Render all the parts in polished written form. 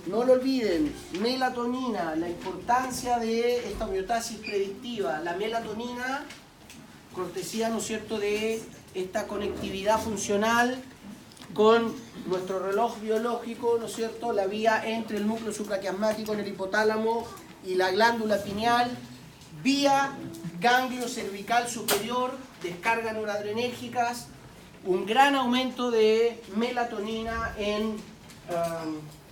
no lo olviden, melatonina, la importancia de esta homeostasis predictiva. La melatonina, cortesía, ¿no es cierto?, de esta conectividad funcional con nuestro reloj biológico, ¿no es cierto?, la vía entre el núcleo supraquiasmático en el hipotálamo y la glándula pineal, vía ganglio cervical superior, descargas noradrenérgicas, un gran aumento de melatonina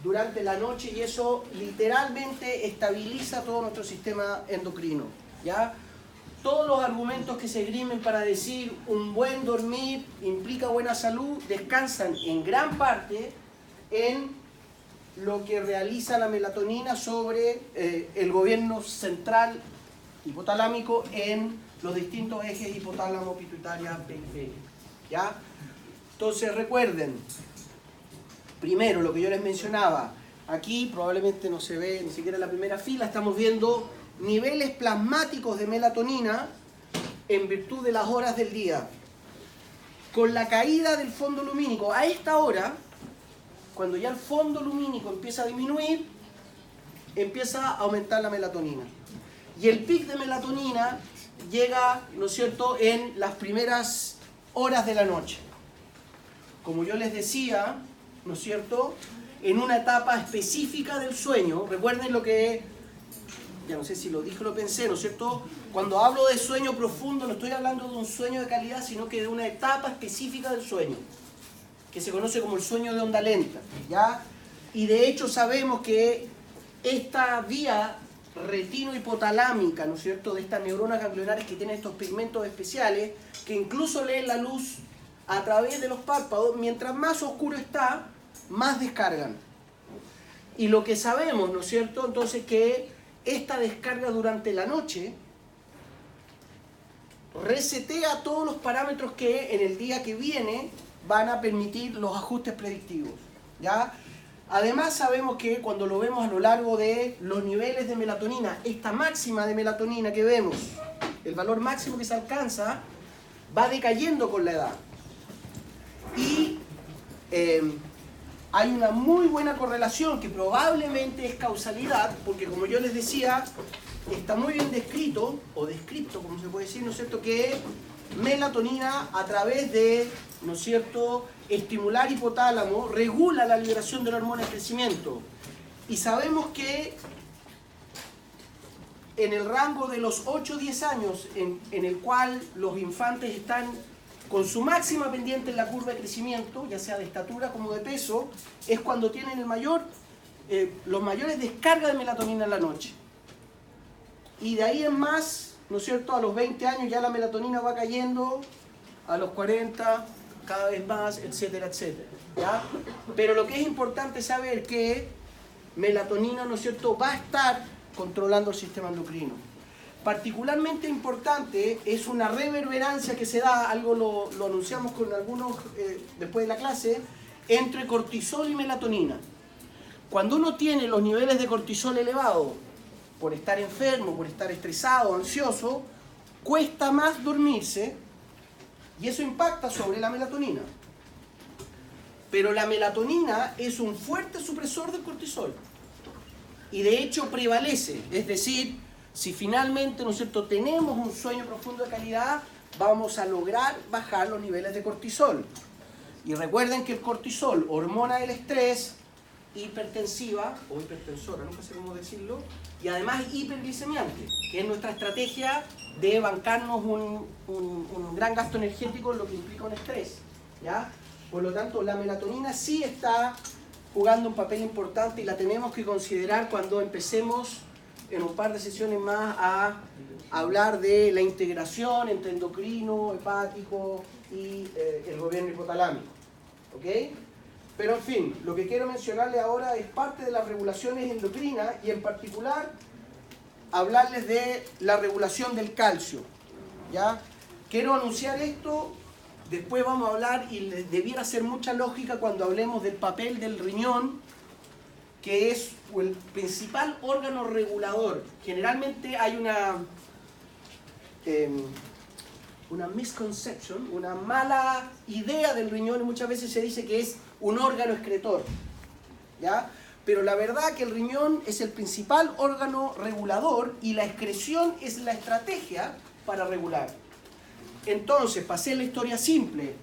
durante la noche, y eso literalmente estabiliza todo nuestro sistema endocrino, ¿ya? Todos los argumentos que se esgrimen para decir un buen dormir implica buena salud descansan en gran parte en lo que realiza la melatonina sobre el gobierno central hipotalámico en los distintos ejes hipotálamo, pituitaria, periferia, ¿ya? Entonces recuerden, primero lo que yo les mencionaba, aquí probablemente no se ve ni siquiera en la primera fila, estamos viendo niveles plasmáticos de melatonina en virtud de las horas del día. Con la caída del fondo lumínico, a esta hora, cuando ya el fondo lumínico empieza a disminuir, empieza a aumentar la melatonina. Y el pic de melatonina llega, ¿no es cierto?, en las primeras horas de la noche. Como yo les decía, ¿no es cierto?, en una etapa específica del sueño. Recuerden lo que, ya no sé si lo dije o lo pensé, ¿no es cierto?, cuando hablo de sueño profundo no estoy hablando de un sueño de calidad, sino que de una etapa específica del sueño, que se conoce como el sueño de onda lenta, ¿ya? Y de hecho sabemos que esta vía retino-hipotalámica, ¿no es cierto?, de estas neuronas ganglionares que tienen estos pigmentos especiales, que incluso leen la luz a través de los párpados, mientras más oscuro está, más descargan. Y lo que sabemos, ¿no es cierto?, entonces, que esta descarga durante la noche resetea todos los parámetros que en el día que viene van a permitir los ajustes predictivos, ¿ya? Además sabemos que cuando lo vemos a lo largo de los niveles de melatonina, esta máxima de melatonina que vemos, el valor máximo que se alcanza, va decayendo con la edad. Y hay una muy buena correlación que probablemente es causalidad, porque como yo les decía, está muy bien descrito, o descripto, como se puede decir, ¿no es cierto?, que melatonina a través de, ¿no es cierto?, estimular hipotálamo, regula la liberación de la hormona de crecimiento. Y sabemos que en el rango de los 8 o 10 años, en el cual los infantes están con su máxima pendiente en la curva de crecimiento, ya sea de estatura como de peso, es cuando tienen los mayores descargas de melatonina en la noche. Y de ahí en más, ¿no es cierto?, a los 20 años ya la melatonina va cayendo, a los 40 cada vez más, etcétera, etcétera, ¿ya? Pero lo que es importante saber que melatonina, ¿no es cierto?, va a estar controlando el sistema endocrino. Particularmente importante es una reverberancia que se da, algo lo anunciamos con algunos después de la clase, entre cortisol y melatonina. Cuando uno tiene los niveles de cortisol elevados, por estar enfermo, por estar estresado, ansioso, cuesta más dormirse, y eso impacta sobre la melatonina. Pero la melatonina es un fuerte supresor del cortisol, y de hecho prevalece, es decir, si finalmente, ¿no es cierto?, tenemos un sueño profundo de calidad, vamos a lograr bajar los niveles de cortisol. Y recuerden que el cortisol, hormona del estrés, hipertensiva o hipertensora, nunca sé cómo decirlo, y además hiperglicemiante, que es nuestra estrategia de bancarnos un gran gasto energético, lo que implica un estrés, ¿ya? Por lo tanto, la melatonina sí está jugando un papel importante y la tenemos que considerar cuando empecemos en un par de sesiones más a hablar de la integración entre endocrino, hepático y el gobierno hipotalámico, ¿ok? Pero en fin, lo que quiero mencionarles ahora es parte de las regulaciones endocrinas y en particular hablarles de la regulación del calcio, ¿ya? Quiero anunciar esto, después vamos a hablar y les debiera hacer mucha lógica cuando hablemos del papel del riñón, que es el principal órgano regulador. Generalmente hay una misconception, una mala idea del riñón, y muchas veces se dice que es un órgano excretor, ¿ya? pero la verdad que el riñón es el principal órgano regulador y la excreción es la estrategia para regular. Entonces, para hacer la historia simple,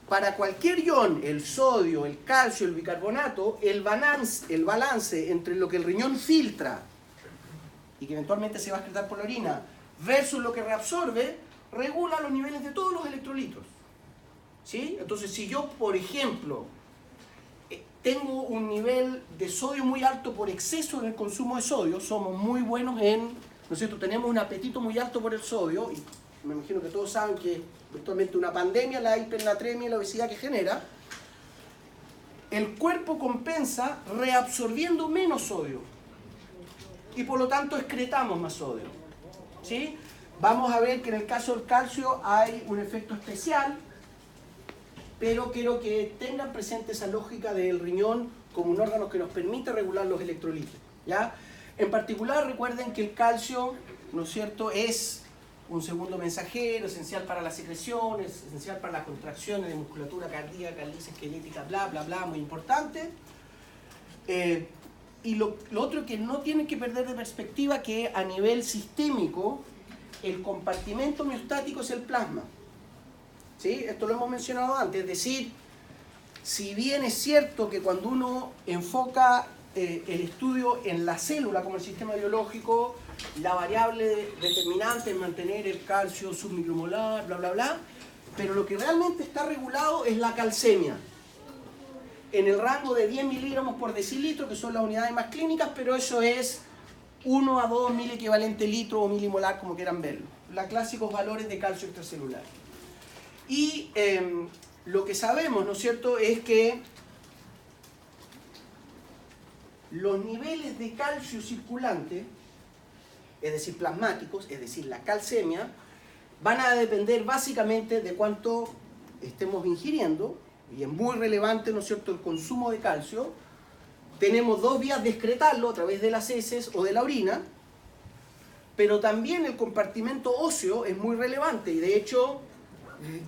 para cualquier ion, el sodio, el calcio, el bicarbonato, el balance entre lo que el riñón filtra y que eventualmente se va a excretar por la orina versus lo que reabsorbe, regula los niveles de todos los electrolitos. ¿Sí? Entonces, si yo, por ejemplo, tengo un nivel de sodio muy alto por exceso en el consumo de sodio, somos muy buenos en, ¿no es cierto?, tenemos un apetito muy alto por el sodio, y me imagino que todos saben que virtualmente una pandemia, la hipernatremia y la obesidad que genera, el cuerpo compensa reabsorbiendo menos sodio, y por lo tanto excretamos más sodio. ¿Sí? Vamos a ver que en el caso del calcio hay un efecto especial, pero quiero que tengan presente esa lógica del riñón como un órgano que nos permite regular los electrolitos, ¿ya? En particular, recuerden que el calcio, ¿no es cierto?, es un segundo mensajero, esencial para las secreciones, esencial para las contracciones de musculatura cardíaca, lisis esquelética, bla, bla, bla, muy importante. Y lo otro que no tienen que perder de perspectiva, que a nivel sistémico, el compartimento homeostático es el plasma. ¿Sí? Esto lo hemos mencionado antes, es decir, si bien es cierto que cuando uno enfoca el estudio en la célula como el sistema biológico, la variable determinante es mantener el calcio submicromolar, bla, bla, bla, pero lo que realmente está regulado es la calcemia, en el rango de 10 miligramos por decilitro, que son las unidades más clínicas, pero eso es 1 a 2 mil equivalente litro o milimolar, como quieran verlo, los clásicos valores de calcio extracelular. Y lo que sabemos, ¿no es cierto?, es que los niveles de calcio circulante, es decir, plasmáticos, es decir, la calcemia, van a depender básicamente de cuánto estemos ingiriendo, y es muy relevante, ¿no es cierto?, el consumo de calcio. Tenemos dos vías de excretarlo a través de las heces o de la orina, pero también el compartimento óseo es muy relevante, y de hecho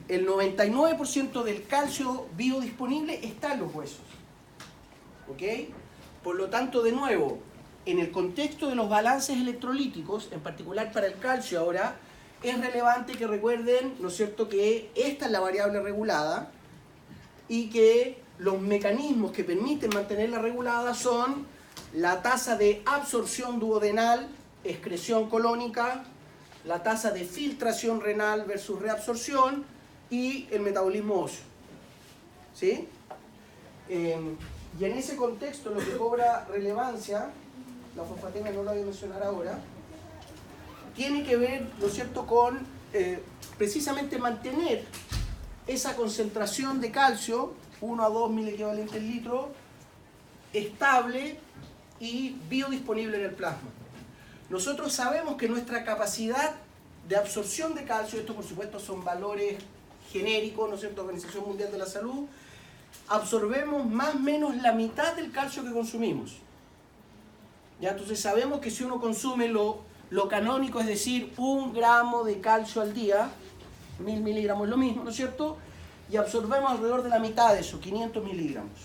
el 99% del calcio biodisponible está en los huesos. ¿Ok? Por lo tanto, de nuevo, en el contexto de los balances electrolíticos, en particular para el calcio ahora, es relevante que recuerden, ¿no es cierto?, que esta es la variable regulada y que los mecanismos que permiten mantenerla regulada son la tasa de absorción duodenal, excreción colónica, la tasa de filtración renal versus reabsorción y el metabolismo óseo. ¿Sí? Y en ese contexto lo que cobra relevancia, la fosfatemia no la voy a mencionar ahora, tiene que ver, ¿no es cierto?, con precisamente mantener esa concentración de calcio, 1 a 2 mil equivalentes litro, estable y biodisponible en el plasma. Nosotros sabemos que nuestra capacidad de absorción de calcio, esto por supuesto son valores genéricos, ¿no es cierto?, Organización Mundial de la Salud, absorbemos más o menos la mitad del calcio que consumimos. ¿Ya? Entonces sabemos que si uno consume lo canónico, es decir, 1 gramo de calcio al día, 1000 miligramos es lo mismo, ¿no es cierto?, y absorbemos alrededor de la mitad de eso, 500 miligramos.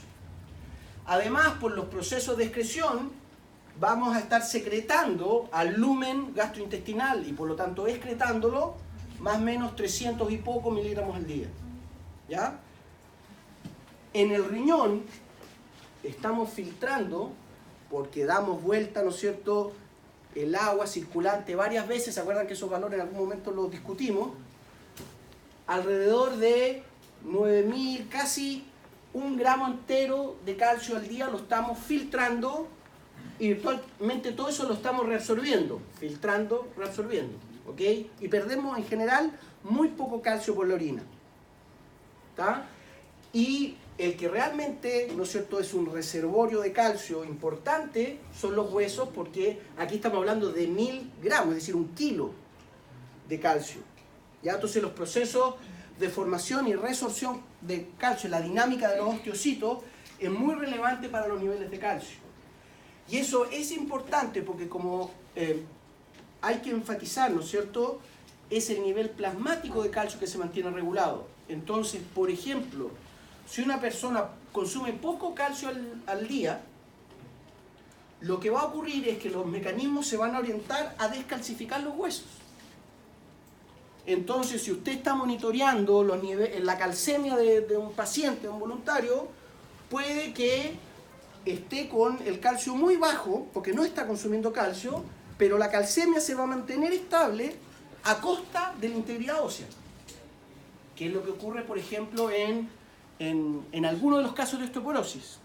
Además, por los procesos de excreción, vamos a estar secretando al lumen gastrointestinal y por lo tanto excretándolo más o menos 300 y poco miligramos al día. ¿Ya? En el riñón estamos filtrando, porque damos vuelta, ¿no es cierto?, el agua circulante varias veces, ¿se acuerdan que esos valores en algún momento los discutimos? Alrededor de 9000, casi 1 gramo entero de calcio al día lo estamos filtrando, y virtualmente todo eso lo estamos reabsorbiendo, filtrando, reabsorbiendo, ¿ok? Y perdemos en general muy poco calcio por la orina. ¿Tá? Y el que realmente, ¿no es cierto?, es un reservorio de calcio importante son los huesos, porque aquí estamos hablando de 1000 gramos, es decir, 1 kilo de calcio. ¿Ya? Entonces los procesos de formación y resorción de calcio, la dinámica de los osteocitos, es muy relevante para los niveles de calcio. Y eso es importante porque como hay que enfatizar, ¿no es cierto?, es el nivel plasmático de calcio que se mantiene regulado. Entonces, por ejemplo, si una persona consume poco calcio al día, lo que va a ocurrir es que los mecanismos se van a orientar a descalcificar los huesos. Entonces, si usted está monitoreando los niveles, la calcemia de un paciente, de un voluntario, puede que esté con el calcio muy bajo, porque no está consumiendo calcio, pero la calcemia se va a mantener estable a costa de la integridad ósea. Que es lo que ocurre, por ejemplo, en algunos de los casos de osteoporosis.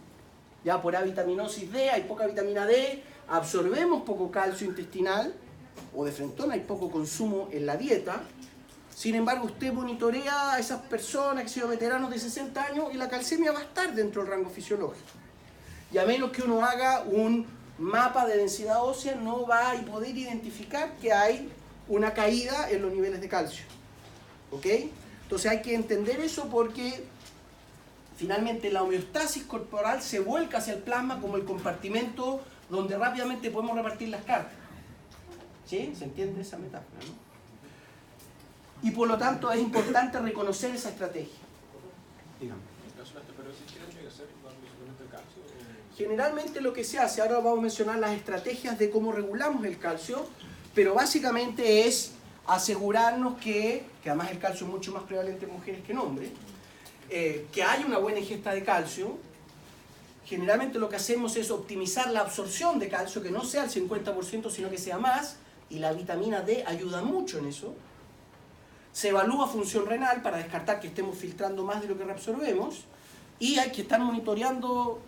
Ya por avitaminosis D, hay poca vitamina D, absorbemos poco calcio intestinal, o de frentón hay poco consumo en la dieta. Sin embargo, usted monitorea a esas personas que han sido veteranos de 60 años y la calcemia va a estar dentro del rango fisiológico. Y a menos que uno haga un mapa de densidad ósea, no va a poder identificar que hay una caída en los niveles de calcio. ¿Ok? Entonces hay que entender eso porque finalmente la homeostasis corporal se vuelca hacia el plasma como el compartimento donde rápidamente podemos repartir las cargas. ¿Sí? ¿Se entiende esa metáfora, no? Y por lo tanto es importante reconocer esa estrategia. Dígame. Generalmente lo que se hace, ahora vamos a mencionar las estrategias de cómo regulamos el calcio, pero básicamente es asegurarnos que además el calcio es mucho más prevalente en mujeres que en hombres, que hay una buena ingesta de calcio. Generalmente lo que hacemos es optimizar la absorción de calcio, que no sea el 50%, sino que sea más, y la vitamina D ayuda mucho en eso. Se evalúa función renal para descartar que estemos filtrando más de lo que reabsorbemos, y hay que estar monitoreando,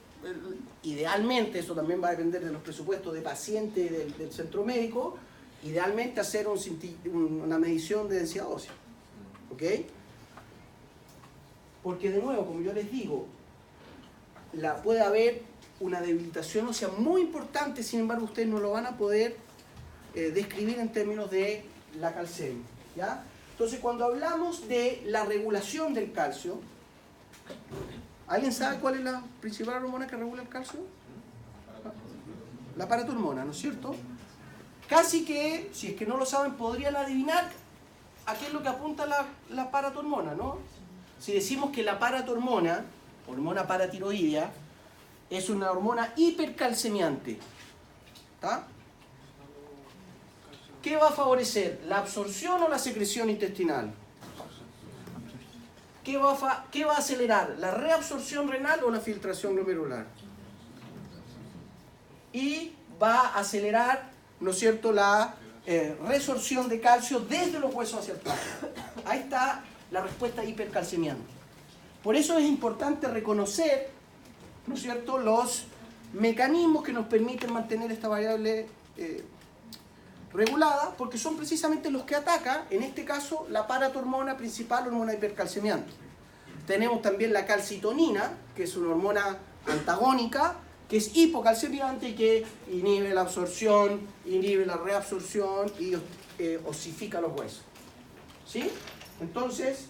idealmente, eso también va a depender de los presupuestos de paciente del centro médico, idealmente hacer una medición de densidad ósea. ¿Ok? Porque de nuevo, como yo les digo, puede haber una debilitación ósea muy importante, sin embargo ustedes no lo van a poder describir en términos de la calcemia, ¿ya? Entonces, cuando hablamos de la regulación del calcio, ¿alguien sabe cuál es la principal hormona que regula el calcio? La paratormona, ¿no es cierto? Casi que, si es que no lo saben, podrían adivinar a qué es lo que apunta la paratormona, ¿no? Si decimos que la paratormona, hormona paratiroidea, es una hormona hipercalcemiante, ¿está? ¿Qué va a favorecer? ¿La absorción o la secreción intestinal? ¿Qué va a acelerar? ¿La reabsorción renal o la filtración glomerular? Y va a acelerar, ¿no es cierto?, la resorción de calcio desde los huesos hacia el plasma. Ahí está la respuesta hipercalcemiante. Por eso es importante reconocer, ¿no es cierto?, los mecanismos que nos permiten mantener esta variable regulada, porque son precisamente los que atacan, en este caso, la paratormona principal, hormona hipercalcemiante. Tenemos también la calcitonina, que es una hormona antagónica, que es hipocalcemiante y que inhibe la absorción, inhibe la reabsorción y osifica los huesos. ¿Sí? Entonces,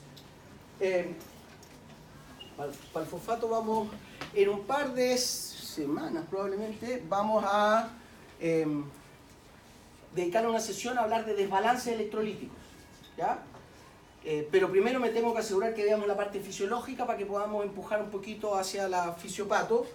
para el fosfato vamos, en un par de semanas probablemente, vamos a dedicar una sesión a hablar de desbalance electrolíticos, ¿ya? Pero primero me tengo que asegurar que veamos la parte fisiológica para que podamos empujar un poquito hacia la fisiopato.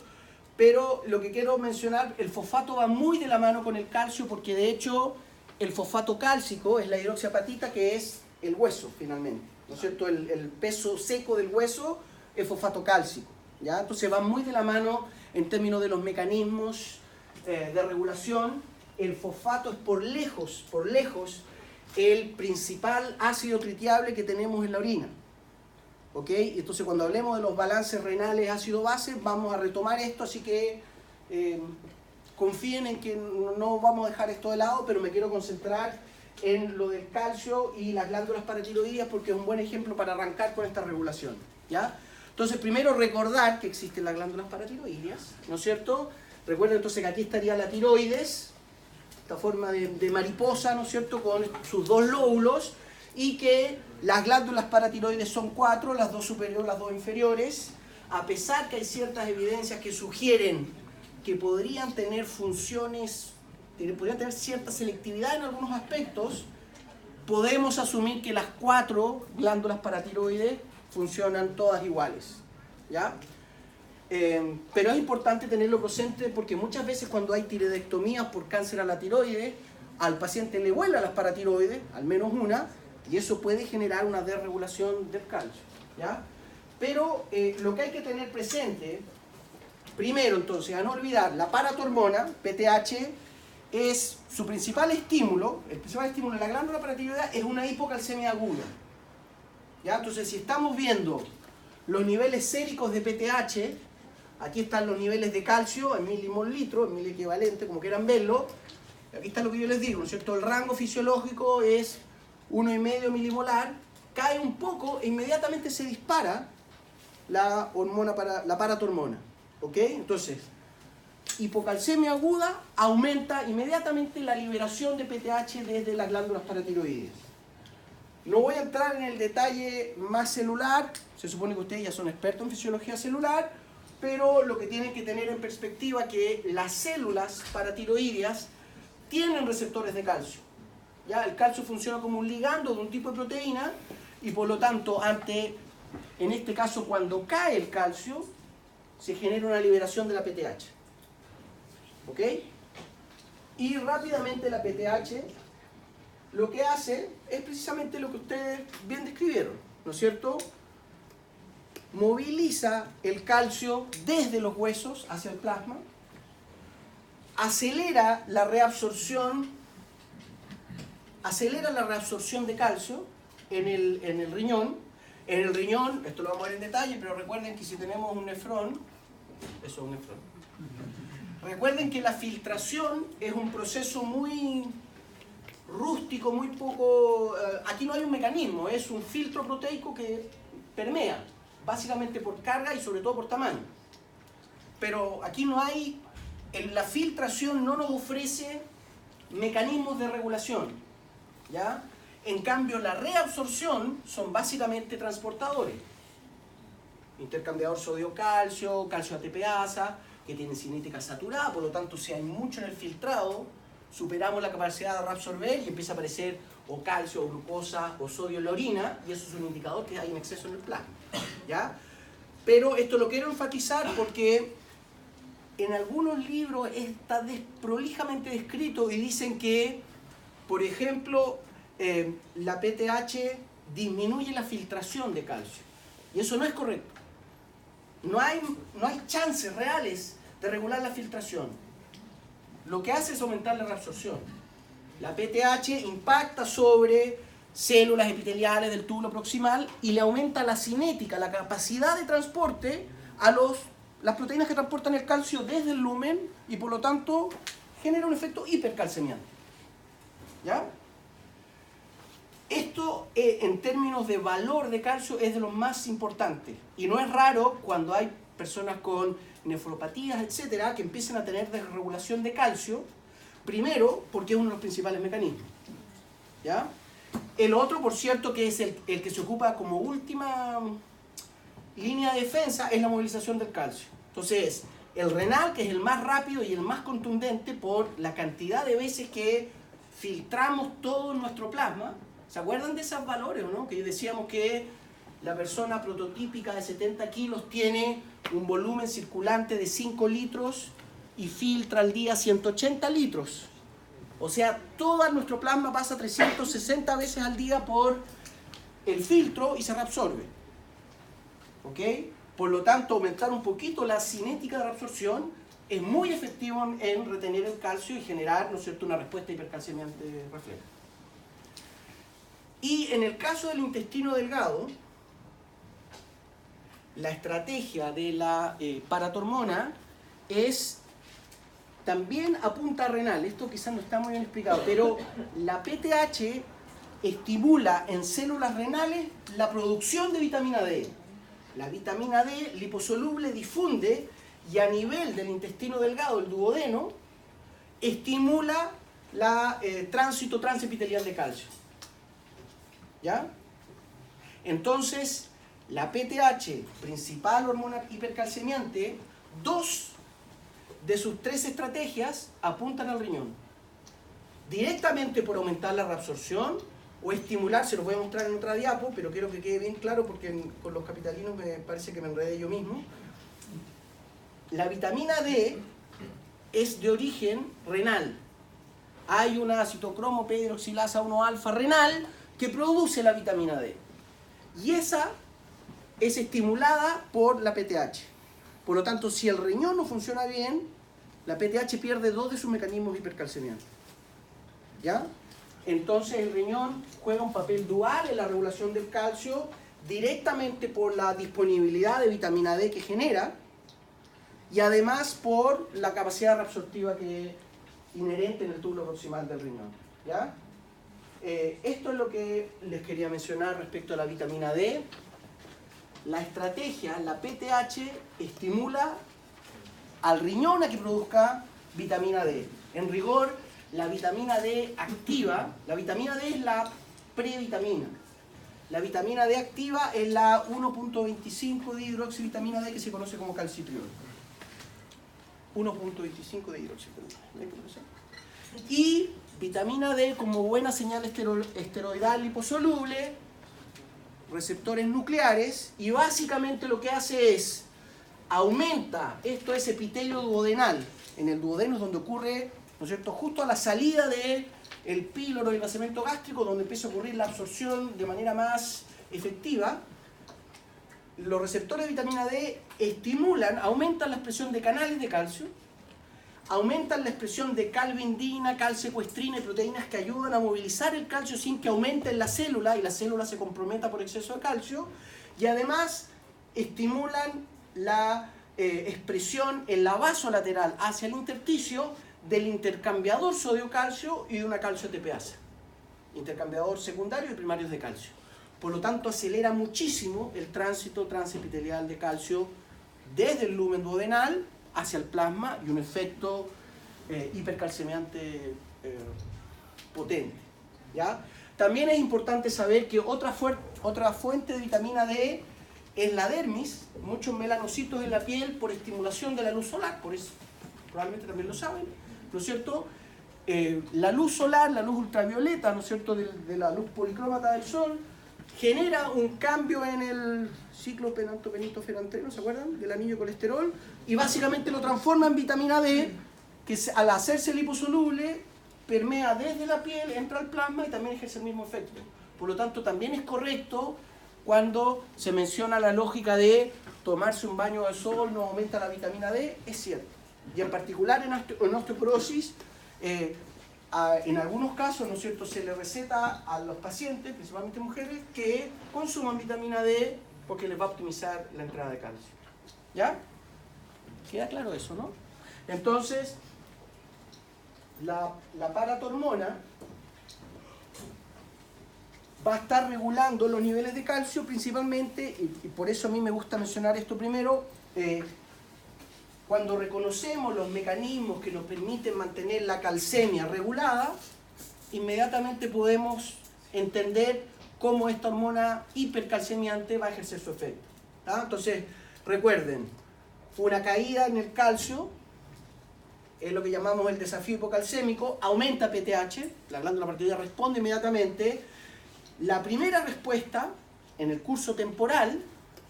Pero lo que quiero mencionar, el fosfato va muy de la mano con el calcio, porque de hecho el fosfato cálcico es la hidroxiapatita, que es el hueso finalmente, ¿no es cierto? El peso seco del hueso es fosfato cálcico, ¿ya? Entonces va muy de la mano en términos de los mecanismos de regulación. El fosfato es por lejos el principal ácido tritiable que tenemos en la orina. ¿Ok? Entonces cuando hablemos de los balances renales ácido-base vamos a retomar esto, así que confíen en que no vamos a dejar esto de lado, pero me quiero concentrar en lo del calcio y las glándulas paratiroideas porque es un buen ejemplo para arrancar con esta regulación, ¿ya? Entonces primero recordar que existen las glándulas paratiroideas, ¿no es cierto? Recuerden entonces que aquí estaría la tiroides, esta forma de mariposa, ¿no es cierto?, con sus dos lóbulos, y que las glándulas paratiroides son 4, las 2 superiores, las 2 inferiores, a pesar que hay ciertas evidencias que sugieren que podrían tener funciones, podrían tener cierta selectividad en algunos aspectos, podemos asumir que las 4 glándulas paratiroides funcionan todas iguales, ¿ya? Pero es importante tenerlo presente porque muchas veces cuando hay tiroidectomías por cáncer a la tiroides, al paciente le vuelan las paratiroides, al menos una, y eso puede generar una desregulación del calcio, ¿ya? Pero lo que hay que tener presente, primero entonces, a no olvidar, la paratormona, PTH, es su principal estímulo, el principal estímulo de la glándula paratiroidea es una hipocalcemia aguda, ¿ya? Entonces, si estamos viendo los niveles séricos de PTH, aquí están los niveles de calcio en milimol litro, en mil equivalente, como quieran verlo. Aquí está lo que yo les digo, ¿no es cierto? El rango fisiológico es 1,5 milimolar, cae un poco e inmediatamente se dispara la hormona la paratormona. ¿Ok? Entonces, hipocalcemia aguda aumenta inmediatamente la liberación de PTH desde las glándulas paratiroides. No voy a entrar en el detalle más celular, se supone que ustedes ya son expertos en fisiología celular, pero lo que tienen que tener en perspectiva es que las células paratiroideas tienen receptores de calcio. ¿Ya? El calcio funciona como un ligando de un tipo de proteína y por lo tanto, en este caso cuando cae el calcio, se genera una liberación de la PTH. ¿Ok? Y rápidamente la PTH lo que hace es precisamente lo que ustedes bien describieron, ¿no es cierto? Moviliza el calcio desde los huesos hacia el plasma, acelera la reabsorción de calcio en el riñón. En el riñón, esto lo vamos a ver en detalle, pero recuerden que si tenemos un nefrón, eso es un nefrón. Recuerden que la filtración es un proceso muy rústico, muy poco... aquí no hay un mecanismo, es un filtro proteico que permea, básicamente por carga y sobre todo por tamaño. Pero aquí no hay... la filtración no nos ofrece mecanismos de regulación, ¿ya? En cambio, la reabsorción son básicamente transportadores. Intercambiador sodio-calcio, calcio-ATPasa, que tienen cinética saturada, por lo tanto, si hay mucho en el filtrado, superamos la capacidad de reabsorber y empieza a aparecer o calcio, o glucosa, o sodio en la orina, y eso es un indicador que hay en exceso en el plasma, ¿ya? Pero esto lo quiero enfatizar porque en algunos libros está desprolijamente descrito y dicen que, por ejemplo, la PTH disminuye la filtración de calcio. Y eso no es correcto. No hay chances reales de regular la filtración. Lo que hace es aumentar la reabsorción. La PTH impacta sobre células epiteliales del túbulo proximal y le aumenta la cinética, la capacidad de transporte a las proteínas que transportan el calcio desde el lumen y por lo tanto genera un efecto hipercalcemiante. ¿Ya? Esto en términos de valor de calcio es de lo más importante y no es raro cuando hay personas con nefropatías, etcétera, que empiecen a tener desregulación de calcio, primero porque es uno de los principales mecanismos. ¿Ya? El otro, por cierto, que es el que se ocupa como última línea de defensa, es la movilización del calcio. Entonces, el renal, que es el más rápido y el más contundente por la cantidad de veces que filtramos todo nuestro plasma. ¿Se acuerdan de esos valores o no? Que decíamos que la persona prototípica de 70 kilos tiene un volumen circulante de 5 litros y filtra al día 180 litros. O sea, todo nuestro plasma pasa 360 veces al día por el filtro y se reabsorbe. ¿Ok? Por lo tanto, aumentar un poquito la cinética de reabsorción es muy efectivo en retener el calcio y generar, ¿no es cierto?, una respuesta hipercalcemiante refleja. Y en el caso del intestino delgado, la estrategia de la paratormona es también a punta renal. Esto quizás no está muy bien explicado, pero la PTH estimula en células renales la producción de vitamina D. La vitamina D liposoluble difunde y a nivel del intestino delgado, el duodeno, estimula el tránsito transepitelial de calcio. ¿Ya? Entonces, la PTH, principal hormona hipercalcemiante, 2 de sus 3 estrategias apuntan al riñón. Directamente por aumentar la reabsorción o estimular, se los voy a mostrar en otra diapo, pero quiero que quede bien claro porque con los capitalinos me parece que me enredé yo mismo. La vitamina D es de origen renal. Hay una citocromo P-hidroxilasa 1-alfa renal que produce la vitamina D. Y esa es estimulada por la PTH. Por lo tanto, si el riñón no funciona bien, la PTH pierde 2 de sus mecanismos hipercalcemiantes. ¿Ya? Entonces el riñón juega un papel dual en la regulación del calcio directamente por la disponibilidad de vitamina D que genera y además por la capacidad reabsortiva que es inherente en el túbulo proximal del riñón. ¿Ya? Esto es lo que les quería mencionar respecto a la vitamina D. La estrategia, la PTH, estimula al riñón a que produzca vitamina D. En rigor, la vitamina D activa, la vitamina D es la previtamina. La vitamina D activa es la 1.25 de hidroxivitamina D que se conoce como calcitriol. 1.25 de hidroxivitamina D. Y vitamina D como buena señal esteroidal liposoluble, receptores nucleares, y básicamente lo que hace es aumenta, esto es epitelio duodenal, en el duodeno es donde ocurre, ¿no es cierto?, justo a la salida del píloro y el vaciamiento gástrico, donde empieza a ocurrir la absorción de manera más efectiva. Los receptores de vitamina D estimulan, aumentan la expresión de canales de calcio, aumentan la expresión de calvindina, calsecuestrina y proteínas que ayudan a movilizar el calcio sin que aumente en la célula y la célula se comprometa por exceso de calcio, y además estimulan la expresión en la vasolateral hacia el intersticio del intercambiador sodio-calcio y de una calcio-ATPasa, intercambiador secundario y primarios de calcio. Por lo tanto, acelera muchísimo el tránsito transepitelial de calcio desde el lumen duodenal hacia el plasma y un efecto hipercalcemiante potente. ¿Ya? También es importante saber que otra fuente de vitamina D es la dermis, muchos melanocitos en la piel por estimulación de la luz solar, por eso probablemente también lo saben, ¿no es cierto? La luz solar, la luz ultravioleta, ¿no es cierto?, de la luz policrómata del sol, genera un cambio en el ciclo penantopenitoferantreno, ¿se acuerdan?, del anillo de colesterol, y básicamente lo transforma en vitamina D, que al hacerse liposoluble, permea desde la piel, entra al plasma y también ejerce el mismo efecto. Por lo tanto, también es correcto cuando se menciona la lógica de tomarse un baño de sol no aumenta la vitamina D, es cierto. Y en particular en osteoporosis, en algunos casos, ¿no es cierto?, se le receta a los pacientes, principalmente mujeres, que consuman vitamina D porque les va a optimizar la entrada de calcio. ¿Ya? ¿Queda claro eso, no? Entonces, la paratormona va a estar regulando los niveles de calcio principalmente, y por eso a mí me gusta mencionar esto primero, cuando reconocemos los mecanismos que nos permiten mantener la calcemia regulada, inmediatamente podemos entender cómo esta hormona hipercalcemiante va a ejercer su efecto. ¿Tá? Entonces, recuerden, una caída en el calcio es lo que llamamos el desafío hipocalcémico, aumenta PTH, la glándula parotidiana responde inmediatamente. La primera respuesta en el curso temporal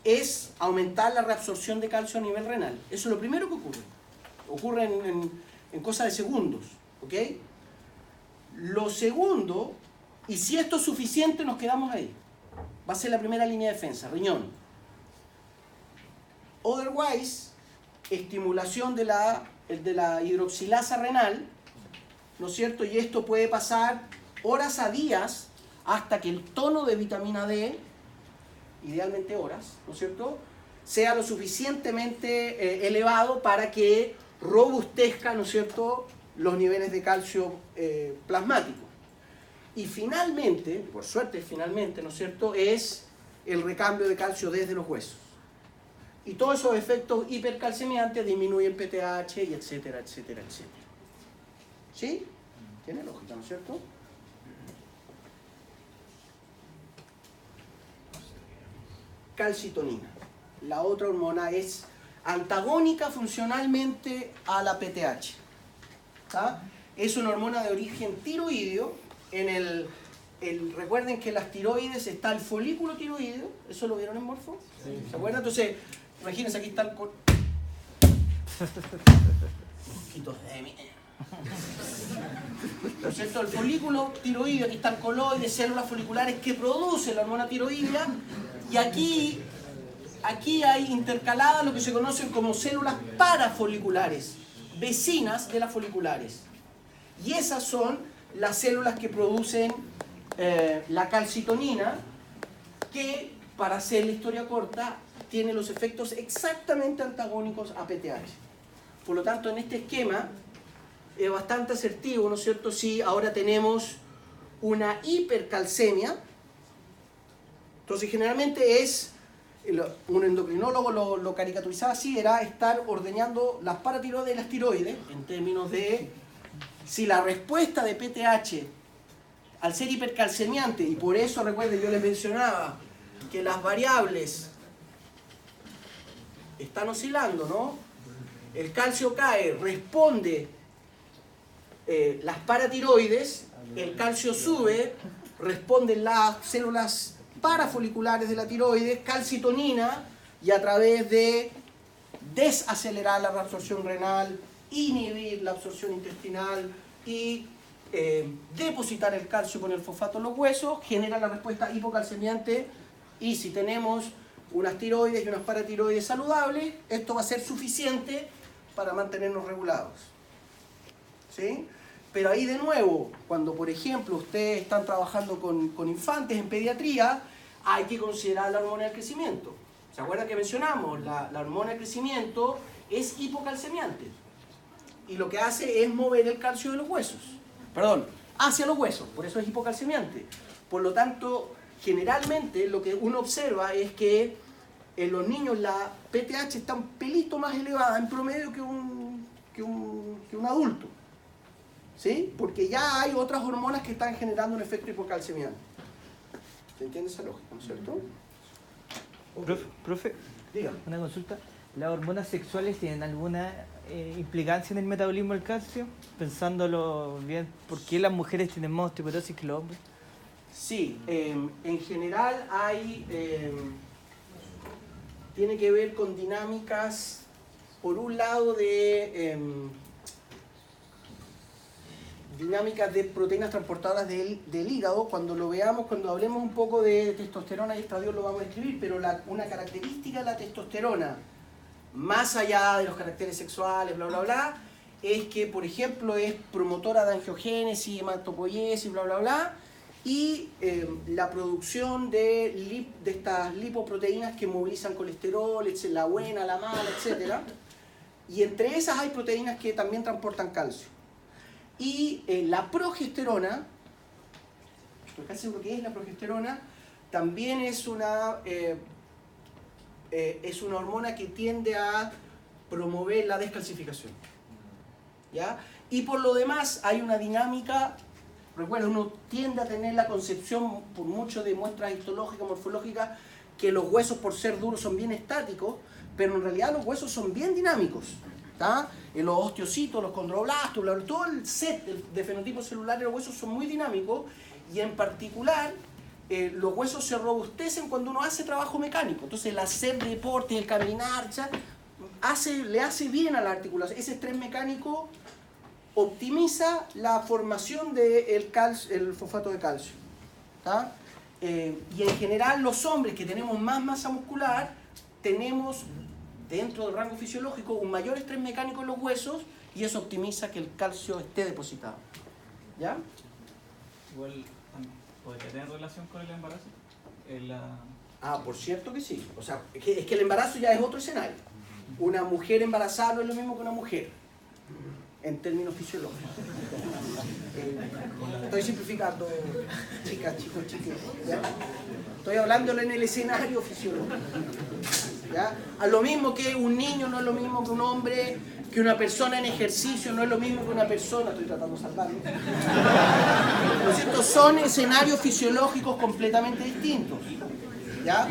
es aumentar la reabsorción de calcio a nivel renal. Eso es lo primero que ocurre. Ocurre en cosa de segundos. ¿Ok? Lo segundo, y si esto es suficiente, nos quedamos ahí. Va a ser la primera línea de defensa, riñón. Otherwise, estimulación de la hidroxilasa renal, ¿no es cierto? Y esto puede pasar horas a días hasta que el tono de vitamina D, idealmente horas, ¿no es cierto?, sea lo suficientemente elevado para que robustezca, ¿no es cierto?, los niveles de calcio plasmático. Y finalmente, por suerte finalmente, ¿no es cierto?, es el recambio de calcio desde los huesos. Y todos esos efectos hipercalcemiantes disminuyen PTH y etcétera, etcétera, etcétera. ¿Sí? Tiene lógica, ¿no es cierto? Calcitonina. La otra hormona es antagónica funcionalmente a la PTH. ¿Tá? Es una hormona de origen tiroideo. En el recuerden que las tiroides está el folículo tiroideo, ¿eso lo vieron en Morfo? Sí. ¿Se acuerdan? Entonces, imagínense, aquí está el... Poquitos de mí. ¿No es cierto? El folículo tiroideo, aquí está el coloide, células foliculares que producen la hormona tiroidea, y aquí hay intercaladas lo que se conocen como células parafoliculares, vecinas de las foliculares. Y esas son las células que producen la calcitonina, que, para hacer la historia corta, tiene los efectos exactamente antagónicos a PTH. Por lo tanto, en este esquema es bastante asertivo, ¿no es cierto? Si ahora tenemos una hipercalcemia, entonces generalmente un endocrinólogo lo caricaturizaba así, era estar ordeñando las paratiroides y las tiroides, en términos de si la respuesta de PTH al ser hipercalcemiante, y por eso recuerden, yo les mencionaba que las variables están oscilando, ¿no? El calcio cae, responde las paratiroides, el calcio sube, responden las células parafoliculares de la tiroides, calcitonina, y a través de desacelerar la reabsorción renal, inhibir la absorción intestinal y depositar el calcio con el fosfato en los huesos, genera la respuesta hipocalcemiante. Y si tenemos unas tiroides y unas paratiroides saludables, esto va a ser suficiente para mantenernos regulados. ¿Sí? Pero ahí de nuevo, cuando por ejemplo ustedes están trabajando con infantes en pediatría, hay que considerar la hormona del crecimiento. ¿Se acuerdan que mencionamos? La hormona del crecimiento es hipocalcemiante. Y lo que hace es mover el calcio de los huesos. Perdón, hacia los huesos, por eso es hipocalcemiante. Por lo tanto, generalmente lo que uno observa es que en los niños la PTH está un pelito más elevada en promedio que un adulto. ¿Sí? Porque ya hay otras hormonas que están generando un efecto hipocalcemiante. ¿Se entiende esa lógica, no es cierto? Profe, diga. Una consulta. ¿Las hormonas sexuales tienen alguna implicancia en el metabolismo del calcio? Pensándolo bien, ¿por qué las mujeres tienen más osteoporosis que los hombres? Sí, en general tiene que ver con dinámicas, por un lado, de dinámicas de proteínas transportadoras del hígado. Cuando lo veamos, cuando hablemos un poco de testosterona y estradiol lo vamos a escribir, pero una característica de la testosterona, más allá de los caracteres sexuales, bla, bla, bla, es que, por ejemplo, es promotora de angiogénesis, hematopoiesis, bla, bla, bla, y la producción de estas lipoproteínas que movilizan colesterol, la buena, la mala, etc. Y entre esas hay proteínas que también transportan calcio. Y la progesterona, estoy casi seguro que es la progesterona, también es una hormona que tiende a promover la descalcificación. ¿Ya? Y por lo demás hay una dinámica, recuerda, uno tiende a tener la concepción, por mucho de muestras histológicas, morfológicas, que los huesos por ser duros son bien estáticos, pero en realidad los huesos son bien dinámicos. ¿Tá? Los osteocitos, los condroblastos, todo el set de fenotipos celulares de los huesos son muy dinámicos, y en particular los huesos se robustecen cuando uno hace trabajo mecánico. Entonces el hacer deporte, el caminar, le hace bien a la articulación. Ese estrés mecánico optimiza la formación del fosfato de calcio. ¿Tá? Y en general los hombres que tenemos más masa muscular tenemos, dentro del rango fisiológico, un mayor estrés mecánico en los huesos, y eso optimiza que el calcio esté depositado. ¿Ya? Igual, ¿podría tener relación con el embarazo? Por cierto que sí. O sea, es que el embarazo ya es otro escenario. Una mujer embarazada no es lo mismo que una mujer, en términos fisiológicos. Estoy simplificando, chicas, chicos, chiques. ¿Ya? Estoy hablándolo en el escenario fisiológico. ¿Ya? A lo mismo que un niño no es lo mismo que un hombre, que una persona en ejercicio no es lo mismo que una persona, estoy tratando de salvarlo. ¿No es cierto? Son escenarios fisiológicos completamente distintos. ¿Ya?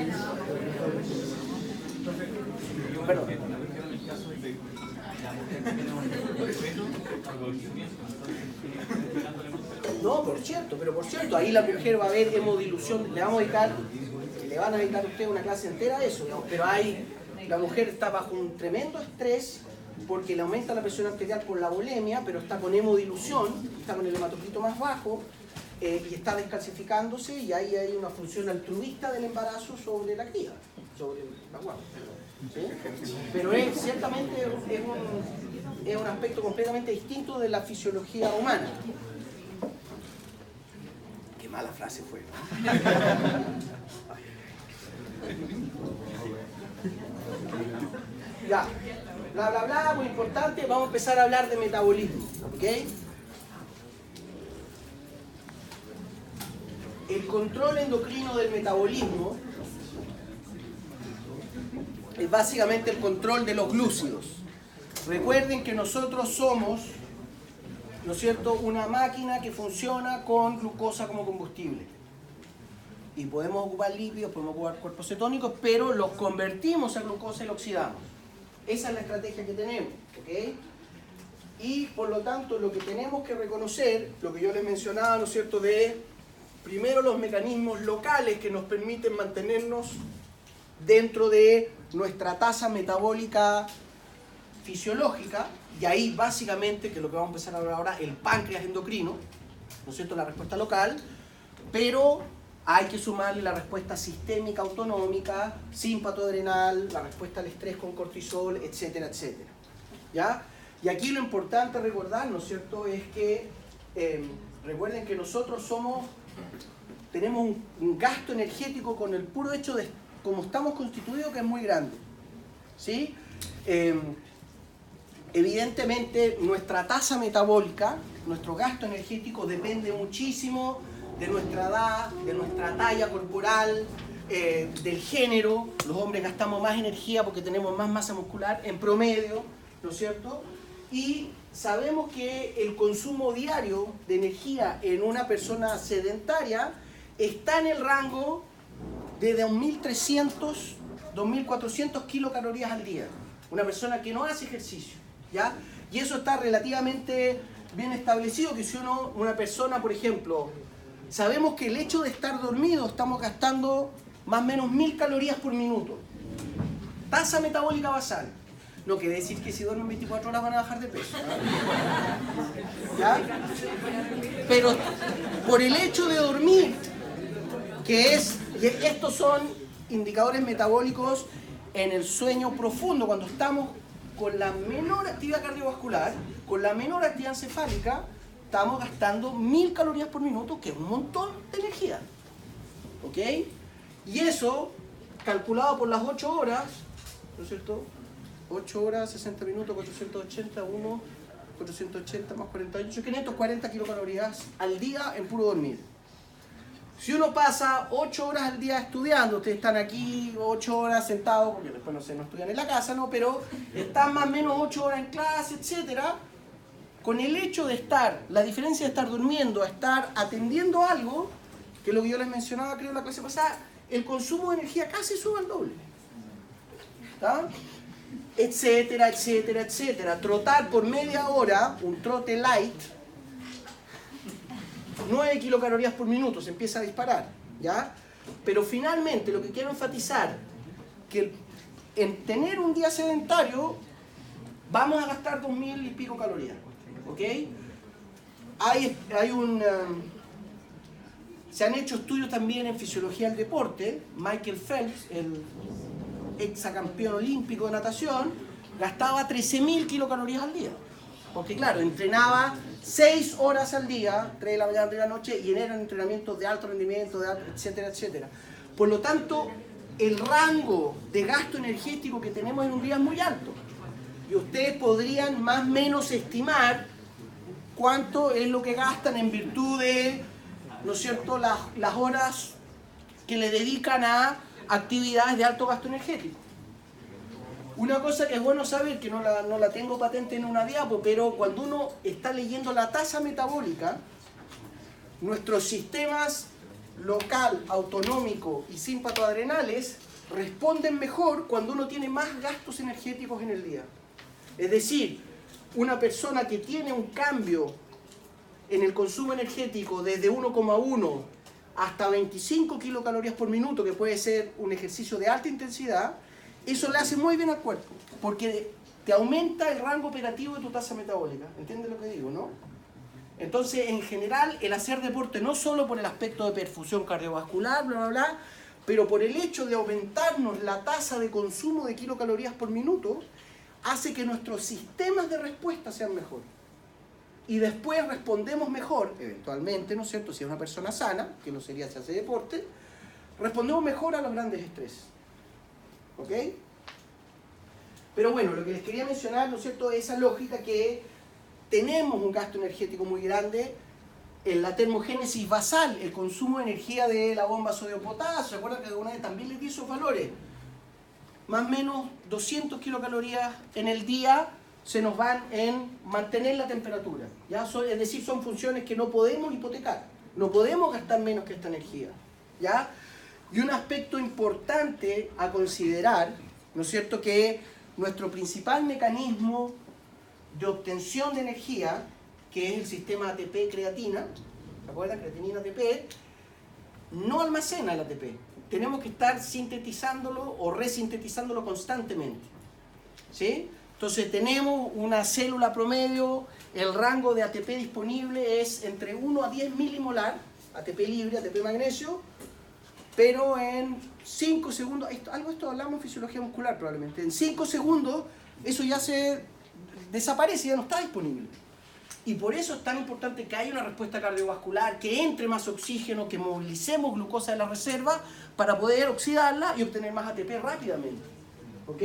Perdón. En el caso de la mujer No, por cierto, ahí la mujer va a ver hemodilución, le van a dedicar a usted una clase entera a eso, ¿no? Pero la mujer está bajo un tremendo estrés porque le aumenta la presión arterial por la bulimia, pero está con hemodilución, está con el hematocrito más bajo y está descalcificándose, y ahí hay una función altruista del embarazo sobre la cría, sobre la guagua. ¿Sí? Pero ciertamente es un aspecto completamente distinto de la fisiología humana. Qué mala frase fue, ¿no? Ya, bla bla bla, muy importante. Vamos a empezar a hablar de metabolismo, ¿ok? El control endocrino del metabolismo es básicamente el control de los glúcidos. Recuerden que nosotros somos, ¿no es cierto?, una máquina que funciona con glucosa como combustible. Y podemos ocupar lípidos, podemos ocupar cuerpos cetónicos, pero los convertimos a glucosa y lo oxidamos. Esa es la estrategia que tenemos, ¿ok? Y por lo tanto, lo que tenemos que reconocer, lo que yo les mencionaba, ¿no es cierto?, de primero los mecanismos locales que nos permiten mantenernos dentro de nuestra tasa metabólica fisiológica, y ahí básicamente, que es lo que vamos a empezar a hablar ahora, el páncreas endocrino, ¿no es cierto?, la respuesta local, pero hay que sumarle la respuesta sistémica autonómica, símpato adrenal, la respuesta al estrés con cortisol, etcétera, etcétera. ¿Ya? Y aquí lo importante recordar, ¿no es cierto?, es que recuerden que nosotros tenemos un gasto energético con el puro hecho de cómo estamos constituidos, que es muy grande. ¿Sí? Evidentemente, nuestra tasa metabólica, nuestro gasto energético depende muchísimo de nuestra edad, de nuestra talla corporal, del género. Los hombres gastamos más energía porque tenemos más masa muscular en promedio, ¿no es cierto? Y sabemos que el consumo diario de energía en una persona sedentaria está en el rango de 2.300, 2.400 kilocalorías al día. Una persona que no hace ejercicio, ¿ya? Y eso está relativamente bien establecido, que si una persona, por ejemplo, sabemos que el hecho de estar dormido estamos gastando más o menos 1.000 calorías por minuto. Tasa metabólica basal. No quiere decir que si duermen 24 horas van a bajar de peso, ¿ya? Pero por el hecho de dormir, estos son indicadores metabólicos en el sueño profundo, cuando estamos con la menor actividad cardiovascular, con la menor actividad encefálica, estamos gastando 1.000 calorías por minuto, que es un montón de energía. ¿Ok? Y eso, calculado por las 8 horas, ¿no es cierto? 8 horas, 60 minutos, 480, 480 más 48, 540 kilocalorías al día en puro dormir. Si uno pasa 8 horas al día estudiando, ustedes están aquí 8 horas sentados, porque después no estudian en la casa, ¿no? Pero están más o menos 8 horas en clase, etcétera. Con el hecho de estar, la diferencia de estar durmiendo a estar atendiendo algo, que es lo que yo les mencionaba, creo, en la clase pasada, el consumo de energía casi sube al doble. ¿Está? Etcétera, etcétera, etcétera. Trotar por media hora, un trote light, 9 kilocalorías por minuto, se empieza a disparar, ¿ya? Pero finalmente, lo que quiero enfatizar, que en tener un día sedentario, vamos a gastar 2.000 y pico calorías, ¿ok? Se han hecho estudios también en fisiología del deporte. Michael Phelps, el exacampeón olímpico de natación, gastaba 13.000 kilocalorías al día. Porque claro, entrenaba 6 horas al día, 3 de la mañana, 3 de la noche, y eran entrenamientos de alto rendimiento, etcétera, etcétera. Por lo tanto, el rango de gasto energético que tenemos en un día es muy alto. Y ustedes podrían más o menos estimar cuánto es lo que gastan en virtud de, ¿no es cierto?, las horas que le dedican a actividades de alto gasto energético. Una cosa que es bueno saber, que no la tengo patente en una diapo, pero cuando uno está leyendo la tasa metabólica, nuestros sistemas local, autonómico y simpatoadrenales responden mejor cuando uno tiene más gastos energéticos en el día. Es decir, una persona que tiene un cambio en el consumo energético desde 1,1 hasta 25 kilocalorías por minuto, que puede ser un ejercicio de alta intensidad, eso le hace muy bien al cuerpo, porque te aumenta el rango operativo de tu tasa metabólica. ¿Entiendes lo que digo, no? Entonces, en general, el hacer deporte, no solo por el aspecto de perfusión cardiovascular, bla, bla, bla, pero por el hecho de aumentarnos la tasa de consumo de kilocalorías por minuto, hace que nuestros sistemas de respuesta sean mejores. Y después respondemos mejor, eventualmente, ¿no es cierto? Si es una persona sana, que no sería si hace deporte, respondemos mejor a los grandes estrés. ¿Ok? Pero bueno, lo que les quería mencionar, ¿no es cierto?, es esa lógica que tenemos un gasto energético muy grande en la termogénesis basal, el consumo de energía de la bomba sodio-potasio. ¿Recuerdan que alguna vez también les di esos valores? Más o menos 200 kilocalorías en el día se nos van en mantener la temperatura. ¿Ya? Es decir, son funciones que no podemos hipotecar. No podemos gastar menos que esta energía. ¿Ya? Y un aspecto importante a considerar, ¿no es cierto?, que nuestro principal mecanismo de obtención de energía, que es el sistema ATP-creatina, ¿se acuerdan? Creatinina-ATP, no almacena el ATP. Tenemos que estar sintetizándolo o resintetizándolo constantemente. ¿Sí? Entonces tenemos una célula promedio, el rango de ATP disponible es entre 1 a 10 milimolar, ATP libre, ATP magnesio, pero en 5 segundos, algo de esto hablamos en fisiología muscular probablemente, en 5 segundos eso ya se desaparece, ya no está disponible. Y por eso es tan importante que haya una respuesta cardiovascular, que entre más oxígeno, que movilicemos glucosa de la reserva para poder oxidarla y obtener más ATP rápidamente. ¿Ok?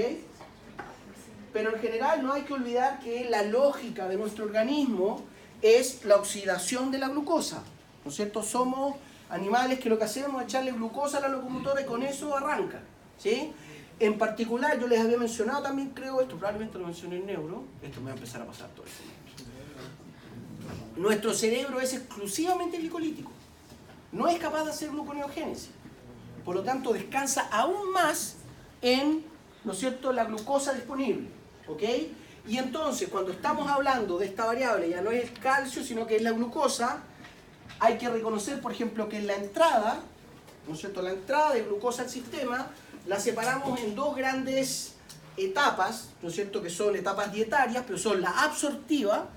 Pero en general no hay que olvidar que la lógica de nuestro organismo es la oxidación de la glucosa. ¿No es cierto? Somos animales que lo que hacemos es echarle glucosa a la locomotora y con eso arranca. ¿Sí? En particular, yo les había mencionado también, creo, esto probablemente lo mencioné en neuro, esto me va a empezar a pasar todo eso. Nuestro cerebro es exclusivamente glicolítico. No es capaz de hacer gluconeogénesis. Por lo tanto, descansa aún más en, ¿no es cierto?, la glucosa disponible. ¿Ok? Y entonces, cuando estamos hablando de esta variable, ya no es el calcio, sino que es la glucosa, hay que reconocer, por ejemplo, que en la entrada, ¿no es cierto?, la entrada de glucosa al sistema, la separamos en dos grandes etapas, ¿no es cierto?, que son etapas dietarias, pero son la absortiva,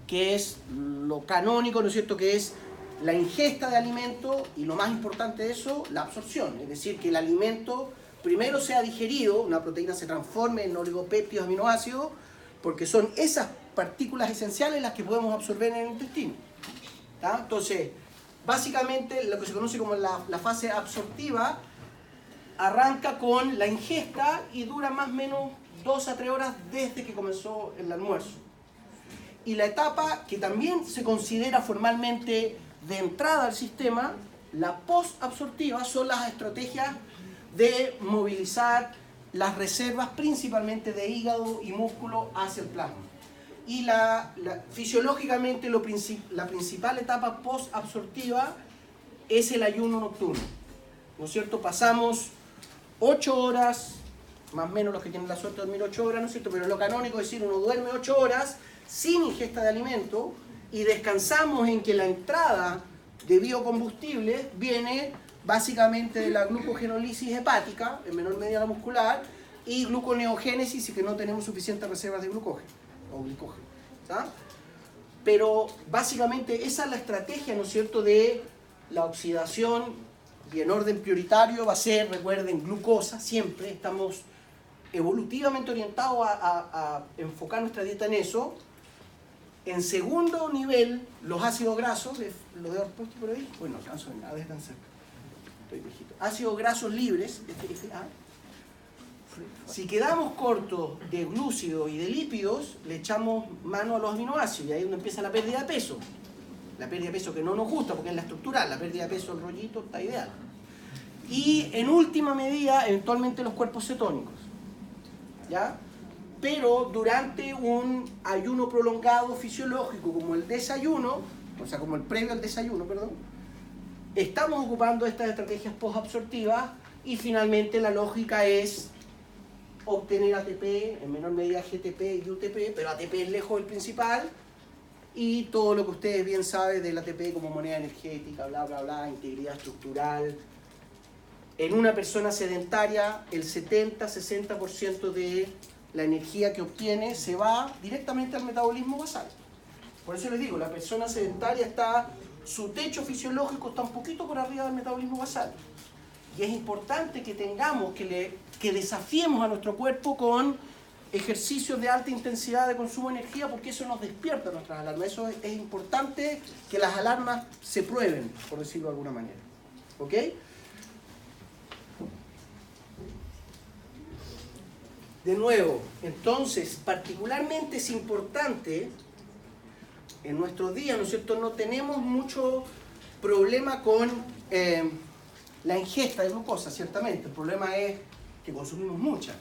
que es lo canónico, ¿no es cierto?, que es la ingesta de alimento, y lo más importante de eso, la absorción, es decir, que el alimento primero sea digerido, una proteína se transforme en oligopéptidos, aminoácidos, porque son esas partículas esenciales las que podemos absorber en el intestino. ¿Tá? Entonces, básicamente lo que se conoce como la fase absortiva arranca con la ingesta y dura más o menos 2 a 3 horas desde que comenzó el almuerzo. Y la etapa que también se considera formalmente de entrada al sistema, la posabsortiva, son las estrategias de movilizar las reservas principalmente de hígado y músculo hacia el plasma. Y fisiológicamente la principal etapa posabsortiva es el ayuno nocturno. ¿No es cierto? Pasamos 8 horas, más o menos los que tienen la suerte de dormir 8 horas, ¿no es cierto? Pero lo canónico es decir, uno duerme 8 horas sin ingesta de alimento y descansamos en que la entrada de biocombustibles viene básicamente de la glucogenólisis hepática, en menor medida la muscular, y gluconeogénesis, y que no tenemos suficientes reservas de glucógeno o glicógeno. ¿Tá? Pero básicamente esa es la estrategia, ¿no es cierto?, de la oxidación, y en orden prioritario va a ser, recuerden, glucosa, siempre estamos evolutivamente orientados a enfocar nuestra dieta en eso. En segundo nivel, los ácidos grasos, ¿los debo haber puesto por ahí? Bueno, no alcanzo nada, es tan cerca. Estoy viejito. Ácidos grasos libres, si quedamos cortos de glúcidos y de lípidos, le echamos mano a los aminoácidos y ahí es donde empieza la pérdida de peso. La pérdida de peso que no nos gusta porque es la estructural, la pérdida de peso, el rollito, está ideal. Y en última medida, eventualmente los cuerpos cetónicos. ¿Ya? Pero durante un ayuno prolongado fisiológico como el desayuno, o sea, como el previo al desayuno, perdón, estamos ocupando estas estrategias posabsortivas y finalmente la lógica es obtener ATP, en menor medida GTP y UTP, pero ATP es lejos el principal, y todo lo que ustedes bien saben del ATP como moneda energética, bla, bla, bla, integridad estructural. En una persona sedentaria, el 70-60% de la energía que obtiene se va directamente al metabolismo basal. Por eso les digo, la persona sedentaria su techo fisiológico está un poquito por arriba del metabolismo basal. Y es importante que tengamos, que desafiemos a nuestro cuerpo con ejercicios de alta intensidad de consumo de energía, porque eso nos despierta nuestras alarmas. Eso es importante que las alarmas se prueben, por decirlo de alguna manera. ¿Ok? De nuevo, entonces, particularmente es importante, en nuestros días, ¿no es cierto?, no tenemos mucho problema con la ingesta de glucosa, ciertamente. El problema es que consumimos mucha.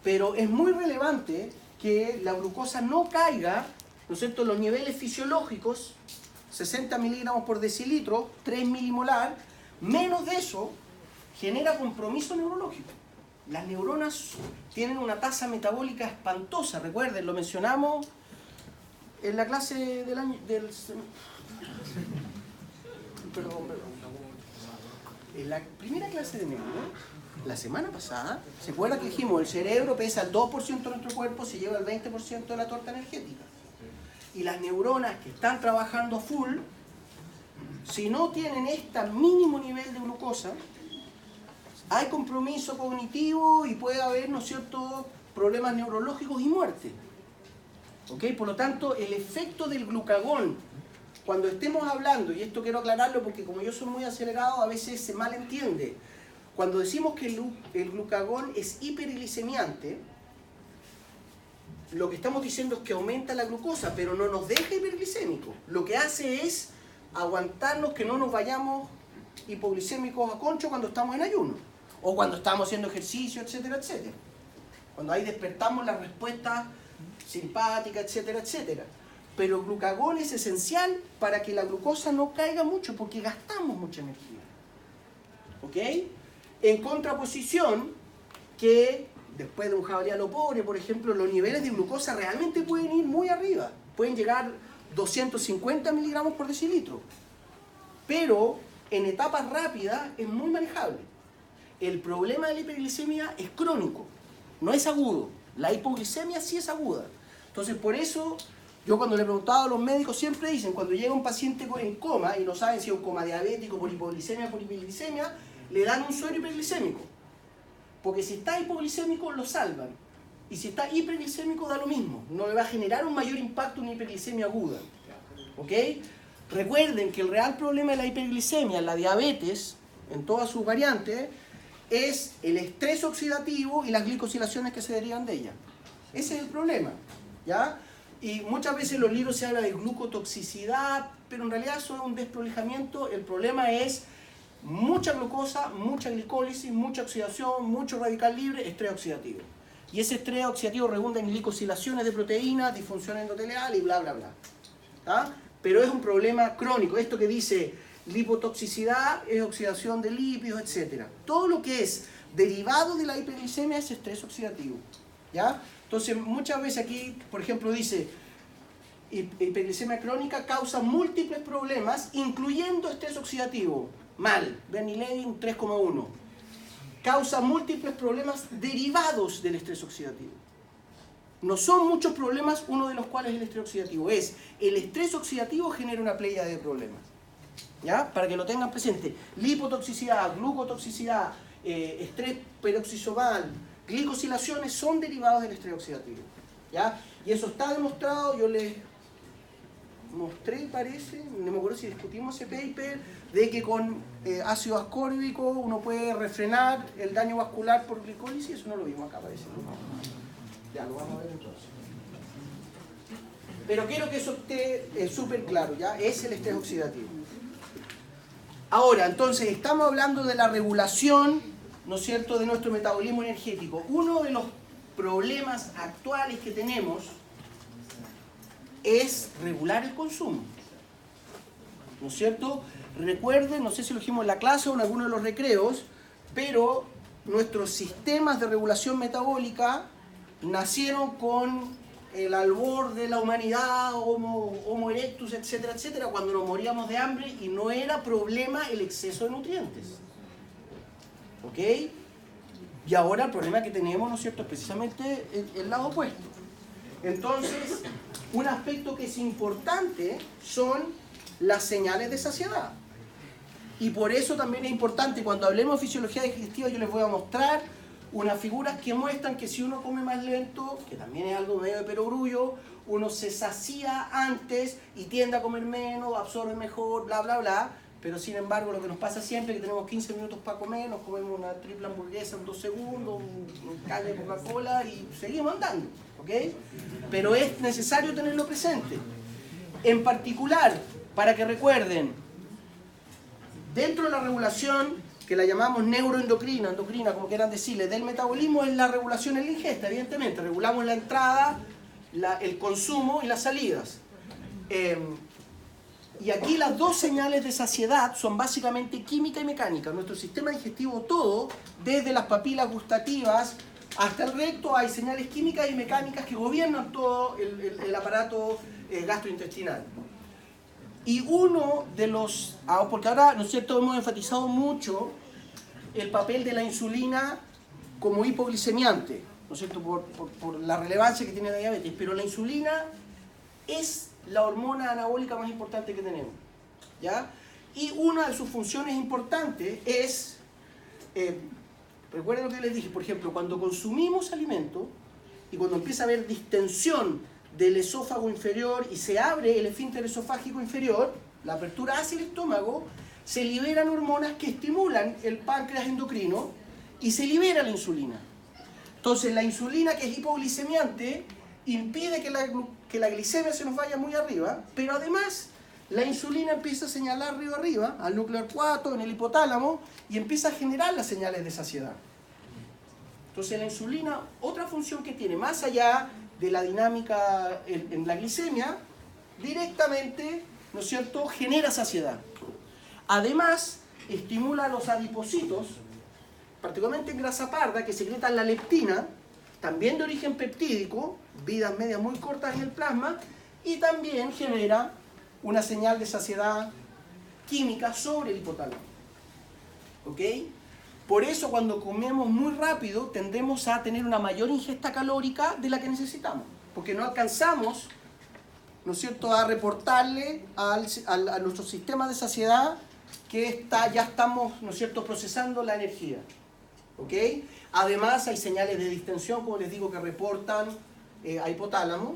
Pero es muy relevante que la glucosa no caiga, ¿no es cierto?, en los niveles fisiológicos, 60 miligramos por decilitro, 3 milimolar, menos de eso genera compromiso neurológico. Las neuronas tienen una tasa metabólica espantosa, recuerden, lo mencionamos en la clase del año... Perdón. En la primera clase de neuro, la semana pasada, ¿se acuerda que dijimos? El cerebro pesa el 2% de nuestro cuerpo, se lleva el 20% de la torta energética. Y las neuronas que están trabajando full, si no tienen este mínimo nivel de glucosa, hay compromiso cognitivo y puede haber, ¿no es cierto?, problemas neurológicos y muerte. ¿Ok? Por lo tanto, el efecto del glucagón, cuando estemos hablando, y esto quiero aclararlo porque como yo soy muy acelerado, a veces se malentiende. Cuando decimos que el glucagón es hiperglicemiante, lo que estamos diciendo es que aumenta la glucosa, pero no nos deja hiperglicémicos. Lo que hace es aguantarnos que no nos vayamos hipoglicémicos a concho cuando estamos en ayuno, o cuando estamos haciendo ejercicio, etcétera, etcétera. Cuando ahí despertamos la respuesta simpática, etcétera, etcétera. Pero el glucagón es esencial para que la glucosa no caiga mucho, porque gastamos mucha energía. ¿Ok? En contraposición, que después de un jabalí pobre, por ejemplo, los niveles de glucosa realmente pueden ir muy arriba. Pueden llegar 250 miligramos por decilitro. Pero en etapas rápidas es muy manejable. El problema de la hiperglicemia es crónico, no es agudo. La hipoglicemia sí es aguda. Entonces, por eso, yo cuando le he preguntado a los médicos, siempre dicen, cuando llega un paciente en coma y no saben si es un coma diabético, por hipoglicemia, por hiperglicemia, le dan un suero hiperglicémico. Porque si está hipoglicémico, lo salvan. Y si está hiperglicémico, da lo mismo. No le va a generar un mayor impacto una hiperglicemia aguda. ¿Ok? Recuerden que el real problema de la hiperglicemia, la diabetes, en todas sus variantes, es el estrés oxidativo y las glicosilaciones que se derivan de ella. Ese es el problema, ¿ya? Y muchas veces en los libros se habla de glucotoxicidad, pero en realidad eso es un desprolijamiento. El problema es mucha glucosa, mucha glicólisis, mucha oxidación, mucho radical libre, estrés oxidativo. Y ese estrés oxidativo redunda en glicosilaciones de proteínas, disfunción endotelial y bla, bla, bla. ¿Tá? Pero es un problema crónico. Esto que dice lipotoxicidad es oxidación de lípidos, etc. Todo lo que es derivado de la hiperglicemia es estrés oxidativo. ¿Ya? Entonces, muchas veces aquí, por ejemplo, dice hiperglicemia crónica causa múltiples problemas, incluyendo estrés oxidativo. Mal, Bernie Levy un 3,1. Causa múltiples problemas derivados del estrés oxidativo. No son muchos problemas, uno de los cuales es el estrés oxidativo. El estrés oxidativo genera una playa de problemas. ¿Ya? Para que lo tengan presente. Lipotoxicidad, glucotoxicidad, estrés peroxisomal, glicosilaciones son derivados del estrés oxidativo. ¿Ya? Y eso está demostrado, yo les mostré, parece, no me acuerdo si discutimos ese paper, de que con ácido ascórbico uno puede refrenar el daño vascular por glicólisis. Eso no lo vimos acá, parece. Ya, lo vamos a ver entonces. Pero quiero que eso esté súper claro, ¿ya? Es el estrés oxidativo. Ahora, entonces, estamos hablando de la regulación, ¿no es cierto?, de nuestro metabolismo energético. Uno de los problemas actuales que tenemos es regular el consumo, ¿no es cierto? Recuerden, no sé si lo dijimos en la clase o en alguno de los recreos, pero nuestros sistemas de regulación metabólica nacieron con el albor de la humanidad, Homo erectus, etcétera, etcétera, cuando nos moríamos de hambre y no era problema el exceso de nutrientes. ¿Ok? Y ahora el problema que tenemos, ¿no es cierto?, es precisamente el lado opuesto. Entonces, un aspecto que es importante son las señales de saciedad. Y por eso también es importante, cuando hablemos de fisiología digestiva, yo les voy a mostrar unas figuras que muestran que si uno come más lento, que también es algo medio de perogrullo, uno se sacía antes y tiende a comer menos, absorbe mejor, bla, bla, bla. Pero sin embargo, lo que nos pasa siempre es que tenemos 15 minutos para comer, nos comemos una triple hamburguesa en 2 segundos, un caña de Coca-Cola y seguimos andando, ¿ok? Pero es necesario tenerlo presente. En particular, para que recuerden, dentro de la regulación, que la llamamos neuroendocrina, endocrina, como quieran decirle, del metabolismo, es la regulación en la ingesta, evidentemente. Regulamos la entrada, el consumo y las salidas. Y aquí las dos señales de saciedad son básicamente química y mecánica. Nuestro sistema digestivo todo, desde las papilas gustativas hasta el recto, hay señales químicas y mecánicas que gobiernan todo el aparato gastrointestinal. Y uno de los, porque ahora, ¿no es cierto?, hemos enfatizado mucho el papel de la insulina como hipoglicemiante, ¿no es cierto?, por la relevancia que tiene la diabetes, pero la insulina es la hormona anabólica más importante que tenemos, ¿ya? Y una de sus funciones importantes es, recuerden lo que les dije, por ejemplo, cuando consumimos alimento y cuando empieza a haber distensión del esófago inferior y se abre el esfínter esofágico inferior, la apertura hacia el estómago, se liberan hormonas que estimulan el páncreas endocrino y se libera la insulina. Entonces la insulina, que es hipoglicemiante, impide que la glicemia se nos vaya muy arriba, pero además la insulina empieza a señalar río arriba, al núcleo 4, en el hipotálamo, y empieza a generar las señales de saciedad. Entonces la insulina, otra función que tiene, más allá de la dinámica en la glicemia, directamente, ¿no es cierto?, genera saciedad. Además, estimula a los adipocitos, particularmente en grasa parda, que secretan la leptina, también de origen peptídico, vidas medias muy cortas en el plasma, y también genera una señal de saciedad química sobre el hipotálamo. ¿Ok? Por eso cuando comemos muy rápido tendemos a tener una mayor ingesta calórica de la que necesitamos, porque no alcanzamos, ¿no es cierto?, a reportarle a nuestro sistema de saciedad que ya estamos, ¿no es cierto?, procesando la energía. ¿Ok? Además hay señales de distensión, como les digo, que reportan a hipotálamo.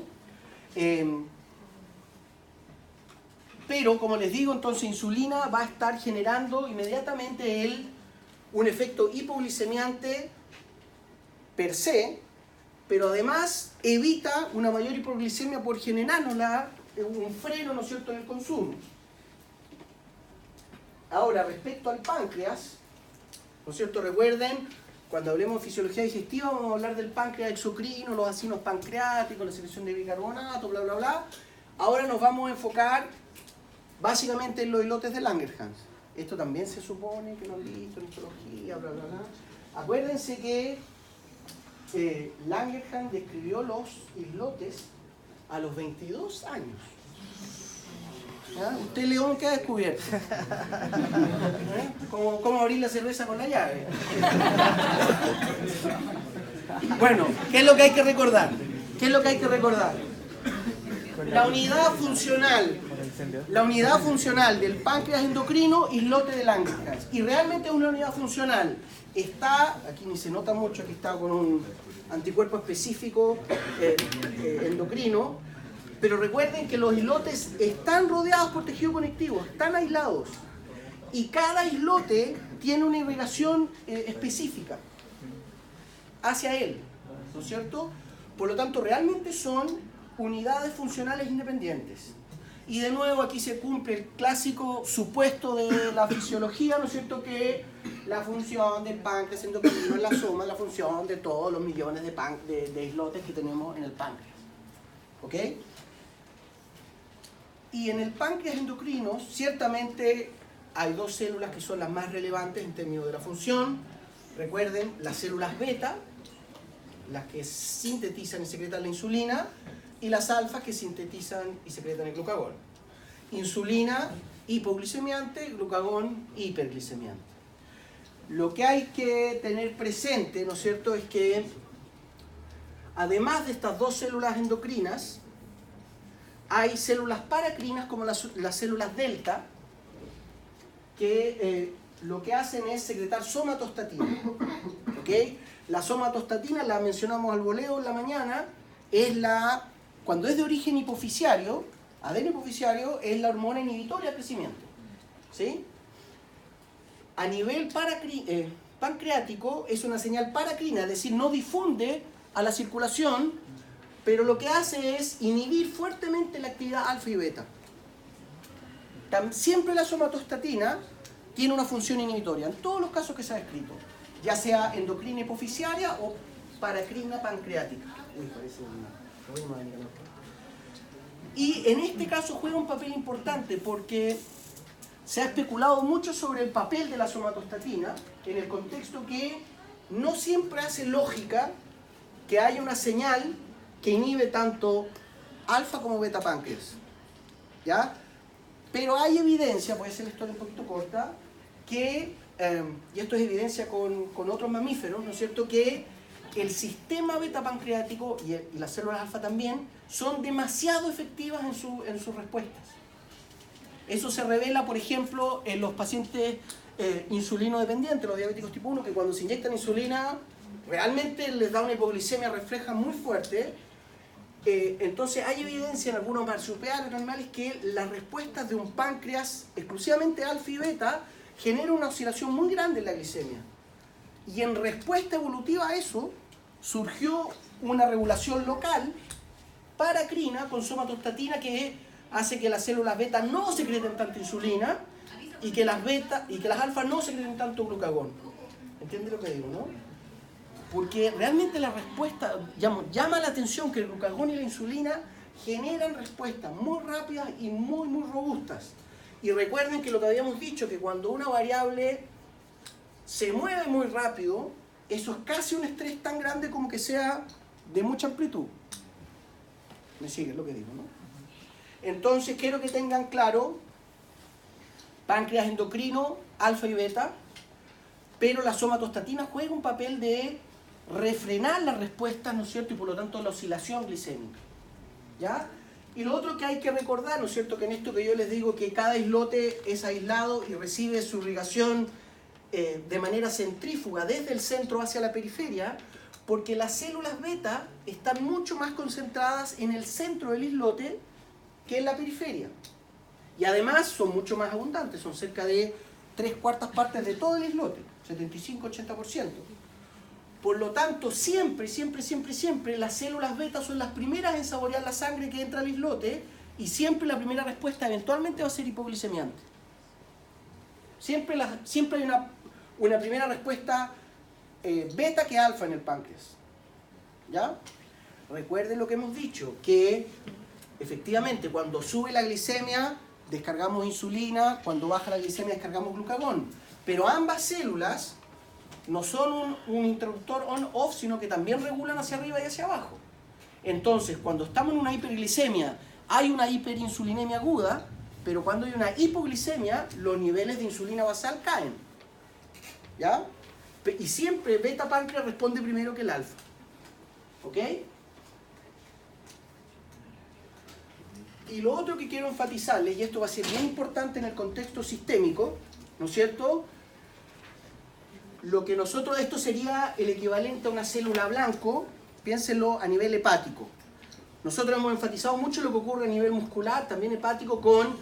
Pero, como les digo, entonces insulina va a estar generando inmediatamente un efecto hipoglicemiante per se, pero además evita una mayor hipoglicemia por generarnos un freno, ¿no es cierto?, en el consumo. Ahora, respecto al páncreas, ¿no es cierto?, recuerden, cuando hablemos de fisiología digestiva vamos a hablar del páncreas exocrino, los acinos pancreáticos, la secreción de bicarbonato, bla, bla, bla. Ahora nos vamos a enfocar básicamente en los islotes de Langerhans. Esto también se supone que lo han visto en histología, bla, bla, bla. Acuérdense que Langerhans describió los islotes a los 22 años. ¿Ah? Usted, León, ¿qué ha descubierto? ¿Cómo abrir la cerveza con la llave? Bueno, ¿qué es lo que hay que recordar? ¿Qué es lo que hay que recordar? La unidad funcional del páncreas endocrino, islote de Langerhans. Y realmente es una unidad funcional. Está, aquí ni se nota mucho, aquí está con un anticuerpo específico endocrino. Pero recuerden que los islotes están rodeados por tejido conectivo, están aislados. Y cada islote tiene una irrigación específica hacia él, ¿no es cierto? Por lo tanto, realmente son unidades funcionales independientes. Y de nuevo aquí se cumple el clásico supuesto de la fisiología, ¿no es cierto?, que la función del páncreas endocrino es la suma de la función de todos los millones de islotes que tenemos en el páncreas. ¿Ok? Y en el páncreas endocrino, ciertamente hay dos células que son las más relevantes en términos de la función. Recuerden, las células beta, las que sintetizan y secretan la insulina, y las alfas que sintetizan y secretan el glucagón. Insulina hipoglicemiante, glucagón hiperglicemiante. Lo que hay que tener presente, ¿no es cierto?, es que además de estas dos células endocrinas, hay células paracrinas como las células delta, que lo que hacen es secretar somatostatina. ¿Ok? La somatostatina, la mencionamos al voleo en la mañana, cuando es de origen hipofisiario, adeno hipofisiario, es la hormona inhibitoria del crecimiento. ¿Sí? A nivel pancreático es una señal paracrina, es decir, no difunde a la circulación, pero lo que hace es inhibir fuertemente la actividad alfa y beta. Siempre la somatostatina tiene una función inhibitoria, en todos los casos que se ha descrito, ya sea endocrina hipofisiaria o paracrina pancreática. Uy, parece y en este caso juega un papel importante porque se ha especulado mucho sobre el papel de la somatostatina en el contexto que no siempre hace lógica que haya una señal que inhibe tanto alfa como beta páncreas. ¿Ya? Pero hay evidencia, voy a hacer la historia un poquito corta, que, y esto es evidencia con otros mamíferos, ¿no es cierto?, que el sistema beta pancreático y las células alfa también son demasiado efectivas en sus respuestas. Eso se revela, por ejemplo, en los pacientes insulino dependientes, los diabéticos tipo 1, que cuando se inyectan insulina realmente les da una hipoglicemia refleja muy fuerte. Entonces hay evidencia en algunos marsupiales animales que las respuestas de un páncreas exclusivamente alfa y beta generan una oscilación muy grande en la glicemia. Y en respuesta evolutiva a eso surgió una regulación local paracrina con somatostatina que hace que las células beta no secreten tanta insulina y que las alfas no secreten tanto glucagón. ¿Entiendes lo que digo, no? Porque realmente la respuesta llama la atención que el glucagón y la insulina generan respuestas muy rápidas y muy robustas. Y recuerden que lo que habíamos dicho, que cuando una variable se mueve muy rápido, eso es casi un estrés tan grande como que sea de mucha amplitud. ¿Me sigues lo que digo, no? Entonces quiero que tengan claro, páncreas endocrino, alfa y beta, pero la somatostatina juega un papel de refrenar las respuestas, ¿no es cierto?, y por lo tanto la oscilación glicémica. ¿Ya? Y lo otro que hay que recordar, ¿no es cierto?, que en esto que yo les digo que cada islote es aislado y recibe su irrigación de manera centrífuga desde el centro hacia la periferia, porque las células beta están mucho más concentradas en el centro del islote que en la periferia. Y además son mucho más abundantes, son cerca de 3/4 partes de todo el islote, 75-80%. Por lo tanto, siempre, las células beta son las primeras en saborear la sangre que entra al islote y siempre la primera respuesta eventualmente va a ser hipoglicemiante. Siempre hay una primera respuesta beta que alfa en el páncreas. ¿Ya? Recuerden lo que hemos dicho, que efectivamente cuando sube la glicemia descargamos insulina, cuando baja la glicemia descargamos glucagón. Pero ambas células no son un interruptor on-off, sino que también regulan hacia arriba y hacia abajo. Entonces, cuando estamos en una hiperglicemia, hay una hiperinsulinemia aguda, pero cuando hay una hipoglicemia, los niveles de insulina basal caen. ¿Ya? Y siempre beta páncreas responde primero que el alfa. ¿Ok? Y lo otro que quiero enfatizarles, y esto va a ser bien importante en el contexto sistémico, ¿no es cierto?, esto sería el equivalente a una célula blanco, piénsenlo a nivel hepático. Nosotros hemos enfatizado mucho lo que ocurre a nivel muscular, también hepático, con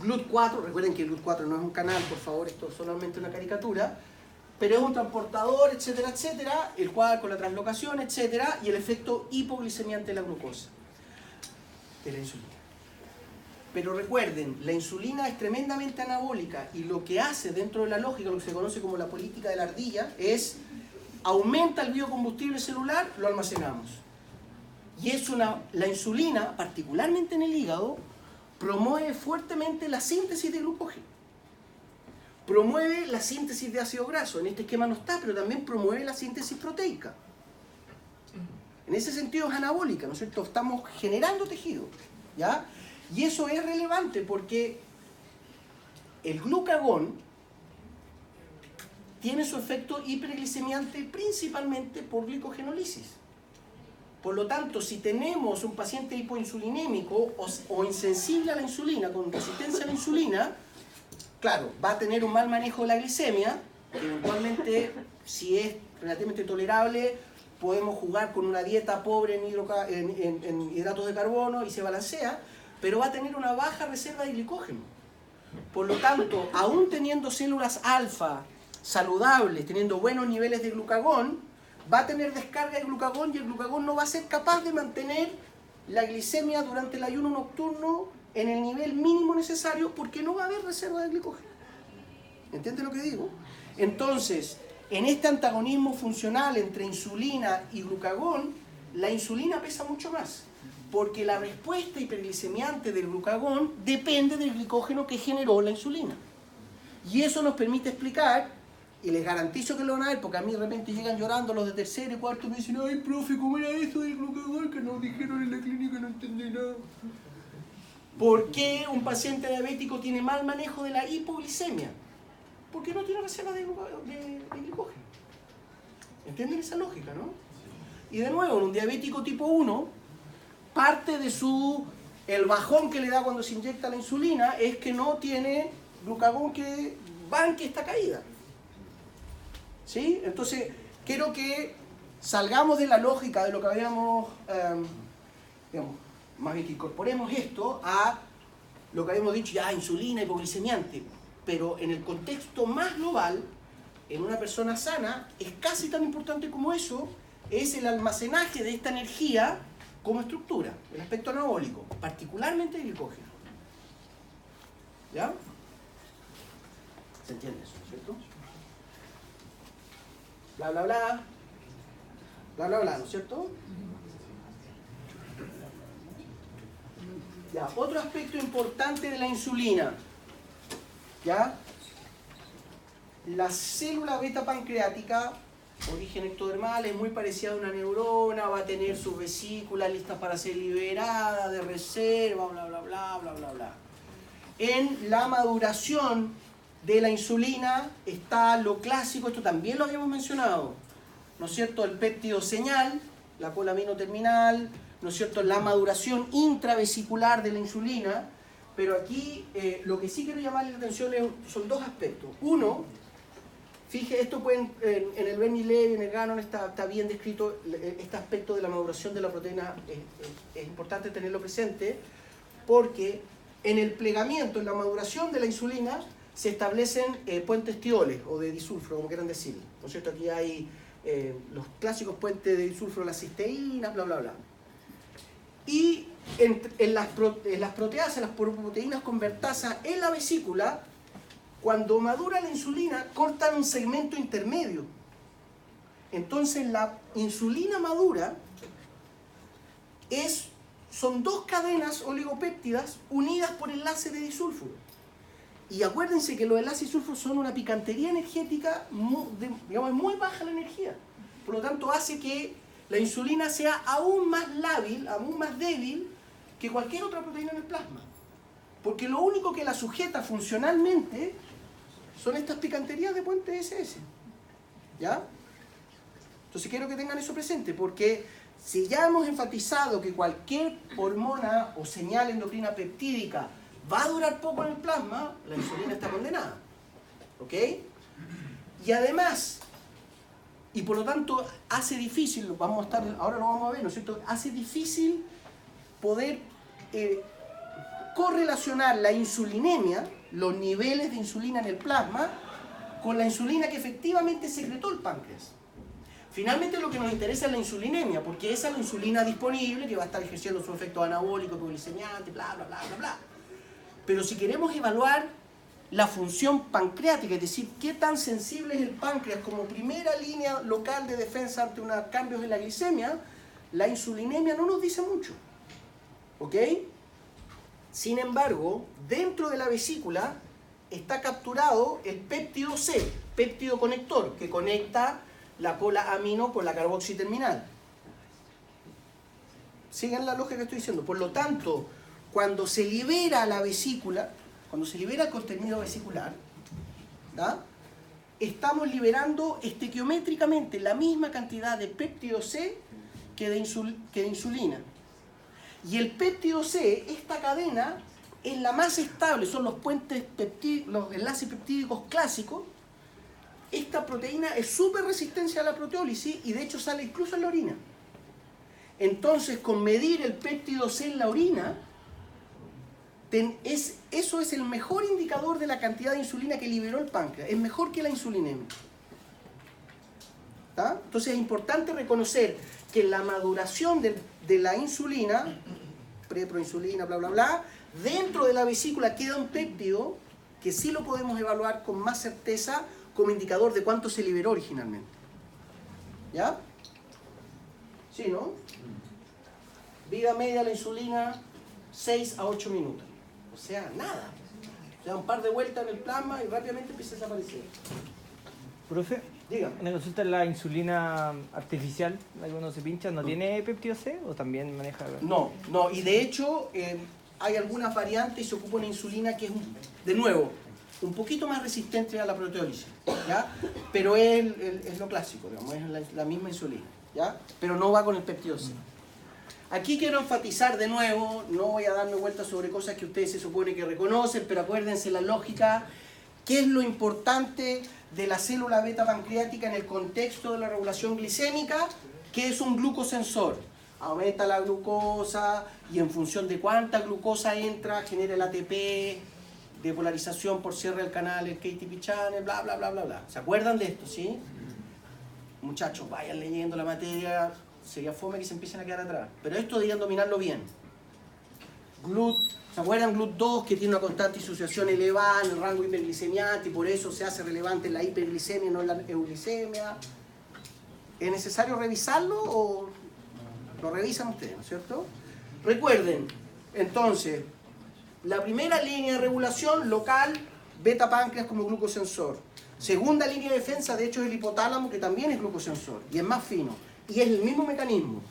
GLUT4. Recuerden que el GLUT4 no es un canal, por favor, esto es solamente una caricatura, pero es un transportador, etcétera, etcétera, el cual con la translocación, etcétera, y el efecto hipoglicemiante de la glucosa, de la insulina. Pero recuerden, la insulina es tremendamente anabólica y lo que hace dentro de la lógica, lo que se conoce como la política de la ardilla, es aumenta el biocombustible celular, lo almacenamos. Y la insulina, particularmente en el hígado, promueve fuertemente la síntesis de glucógeno. promueve la síntesis de ácido graso. En este esquema no está, pero también promueve la síntesis proteica. En ese sentido es anabólica, ¿no es cierto? Estamos generando tejido, ¿ya? Y eso es relevante porque el glucagón tiene su efecto hiperglicemiante principalmente por glicogenólisis. Por lo tanto, si tenemos un paciente hipoinsulinémico o insensible a la insulina, con resistencia a la insulina, claro, va a tener un mal manejo de la glicemia, que eventualmente, si es relativamente tolerable, podemos jugar con una dieta pobre en hidratos de carbono y se balancea, pero va a tener una baja reserva de glicógeno. Por lo tanto, aún teniendo células alfa saludables, teniendo buenos niveles de glucagón, va a tener descarga de glucagón y el glucagón no va a ser capaz de mantener la glicemia durante el ayuno nocturno en el nivel mínimo necesario porque no va a haber reserva de glucógeno. ¿Entiendes lo que digo? Entonces, en este antagonismo funcional entre insulina y glucagón, la insulina pesa mucho más, porque la respuesta hiperglicemiante del glucagón depende del glicógeno que generó la insulina. Y eso nos permite explicar, y les garantizo que lo van a ver, porque a mí de repente llegan llorando los de tercero y cuarto y me dicen, ay, profe, ¿cómo era eso del glucagón que nos dijeron en la clínica? No entendí nada. ¿Por qué un paciente diabético tiene mal manejo de la hipoglicemia? Porque no tiene reserva de glicógeno. ¿Entienden esa lógica, no? Y de nuevo, en un diabético tipo 1, parte de el bajón que le da cuando se inyecta la insulina es que no tiene glucagón que banque esta caída. ¿Sí? Entonces, quiero que salgamos de la lógica de lo que habíamos, más bien que incorporemos esto a lo que habíamos dicho, ya, insulina, hipoglicemiante. Pero en el contexto más global, en una persona sana, es casi tan importante como eso, es el almacenaje de esta energía como estructura, el aspecto anabólico, particularmente el glicógeno. ¿Ya? ¿Se entiende eso, cierto? Bla, bla, bla. Bla, bla, bla, ¿no es cierto? Ya, otro aspecto importante de la insulina. ¿Ya? La célula beta pancreática, origen ectodermal, es muy parecida a una neurona, va a tener sus vesículas listas para ser liberadas, de reserva, bla, bla, bla, bla, bla, bla. En la maduración de la insulina está lo clásico, esto también lo habíamos mencionado, ¿no es cierto? El péptido señal, la colamino terminal, ¿no es cierto? La maduración intravesicular de la insulina, pero aquí lo que sí quiero llamarle la atención son dos aspectos. Uno, fíjese, esto pueden, en el Bernie-Levy, en el Gannon está bien descrito este aspecto de la maduración de la proteína, es importante tenerlo presente, porque en el plegamiento, en la maduración de la insulina, se establecen puentes tioles o de disulfuro, como quieran decir, ¿no es cierto? Aquí hay los clásicos puentes de disulfuro, las cisteínas, bla, bla, bla. Y en las proteasas, las proteínas convertasas en la vesícula, cuando madura la insulina, cortan un segmento intermedio. Entonces la insulina madura son dos cadenas oligopéptidas unidas por enlace de disulfuro. Y acuérdense que los enlaces de disulfuro son una picantería energética, muy baja la energía. Por lo tanto, hace que la insulina sea aún más lábil, aún más débil que cualquier otra proteína en el plasma. Porque lo único que la sujeta funcionalmente son estas picanterías de puente SS. ¿Ya? Entonces quiero que tengan eso presente, porque si ya hemos enfatizado que cualquier hormona o señal endocrina peptídica va a durar poco en el plasma, la insulina está condenada. ¿Ok? Y además, y por lo tanto hace difícil, ahora lo vamos a ver, ¿no es cierto? Hace difícil poder correlacionar la insulinemia, los niveles de insulina en el plasma, con la insulina que efectivamente secretó el páncreas. Finalmente lo que nos interesa es la insulinemia, porque esa es la insulina disponible que va a estar ejerciendo su efecto anabólico, hipoglicemiante, bla, bla, bla, bla, bla. Pero si queremos evaluar la función pancreática, es decir, qué tan sensible es el páncreas como primera línea local de defensa ante unos cambios en la glicemia, la insulinemia no nos dice mucho. ¿Ok? Sin embargo, dentro de la vesícula está capturado el péptido C, péptido conector, que conecta la cola amino con la carboxiterminal. Sigan la lógica que estoy diciendo. Por lo tanto, cuando se libera la vesícula, cuando se libera el contenido vesicular, ¿da? Estamos liberando estequiométricamente la misma cantidad de péptido C que de insulina. Y el péptido C, esta cadena, es la más estable, son los los enlaces peptídicos clásicos. Esta proteína es súper resistente a la proteólisis y de hecho sale incluso en la orina. Entonces, con medir el péptido C en la orina, eso es el mejor indicador de la cantidad de insulina que liberó el páncreas. Es mejor que la insulinemia. ¿Tá? Entonces es importante reconocer que la maduración de la insulina, preproinsulina, bla, bla, bla, dentro de la vesícula queda un péptido que sí lo podemos evaluar con más certeza como indicador de cuánto se liberó originalmente. ¿Ya? ¿Sí, no? Vida media de la insulina, 6 a 8 minutos. O sea, nada. O sea, un par de vueltas en el plasma y rápidamente empieza a desaparecer. Profe, Dígame. en la consulta la insulina artificial, la que uno se pincha, ¿no tiene péptido C o también maneja? No, y de hecho hay algunas variantes y se ocupa una insulina que es, de nuevo, un poquito más resistente a la proteólisis, ¿ya? Pero es lo clásico, digamos, es la misma insulina, ¿ya? Pero no va con el péptido C. Aquí quiero enfatizar de nuevo, no voy a darme vueltas sobre cosas que ustedes se supone que reconocen, pero acuérdense la lógica, qué es lo importante de la célula beta pancreática en el contexto de la regulación glicémica, que es un glucosensor. Aumenta la glucosa y en función de cuánta glucosa entra, genera el ATP, depolarización por cierre del canal, el KTP channel, bla, bla, bla, bla, bla. ¿Se acuerdan de esto, sí? Muchachos, vayan leyendo la materia, sería fome que se empiecen a quedar atrás. Pero esto deberían dominarlo bien. ¿Se acuerdan GLUT2 que tiene una constante disociación elevada en el rango hiperglicemiante y por eso se hace relevante en la hiperglicemia y no en la euglicemia? ¿Es necesario revisarlo o lo revisan ustedes, ¿no es cierto? Recuerden, entonces, la primera línea de regulación local, beta páncreas como glucosensor. Segunda línea de defensa, de hecho, es el hipotálamo, que también es glucosensor y es más fino. Y es el mismo mecanismo,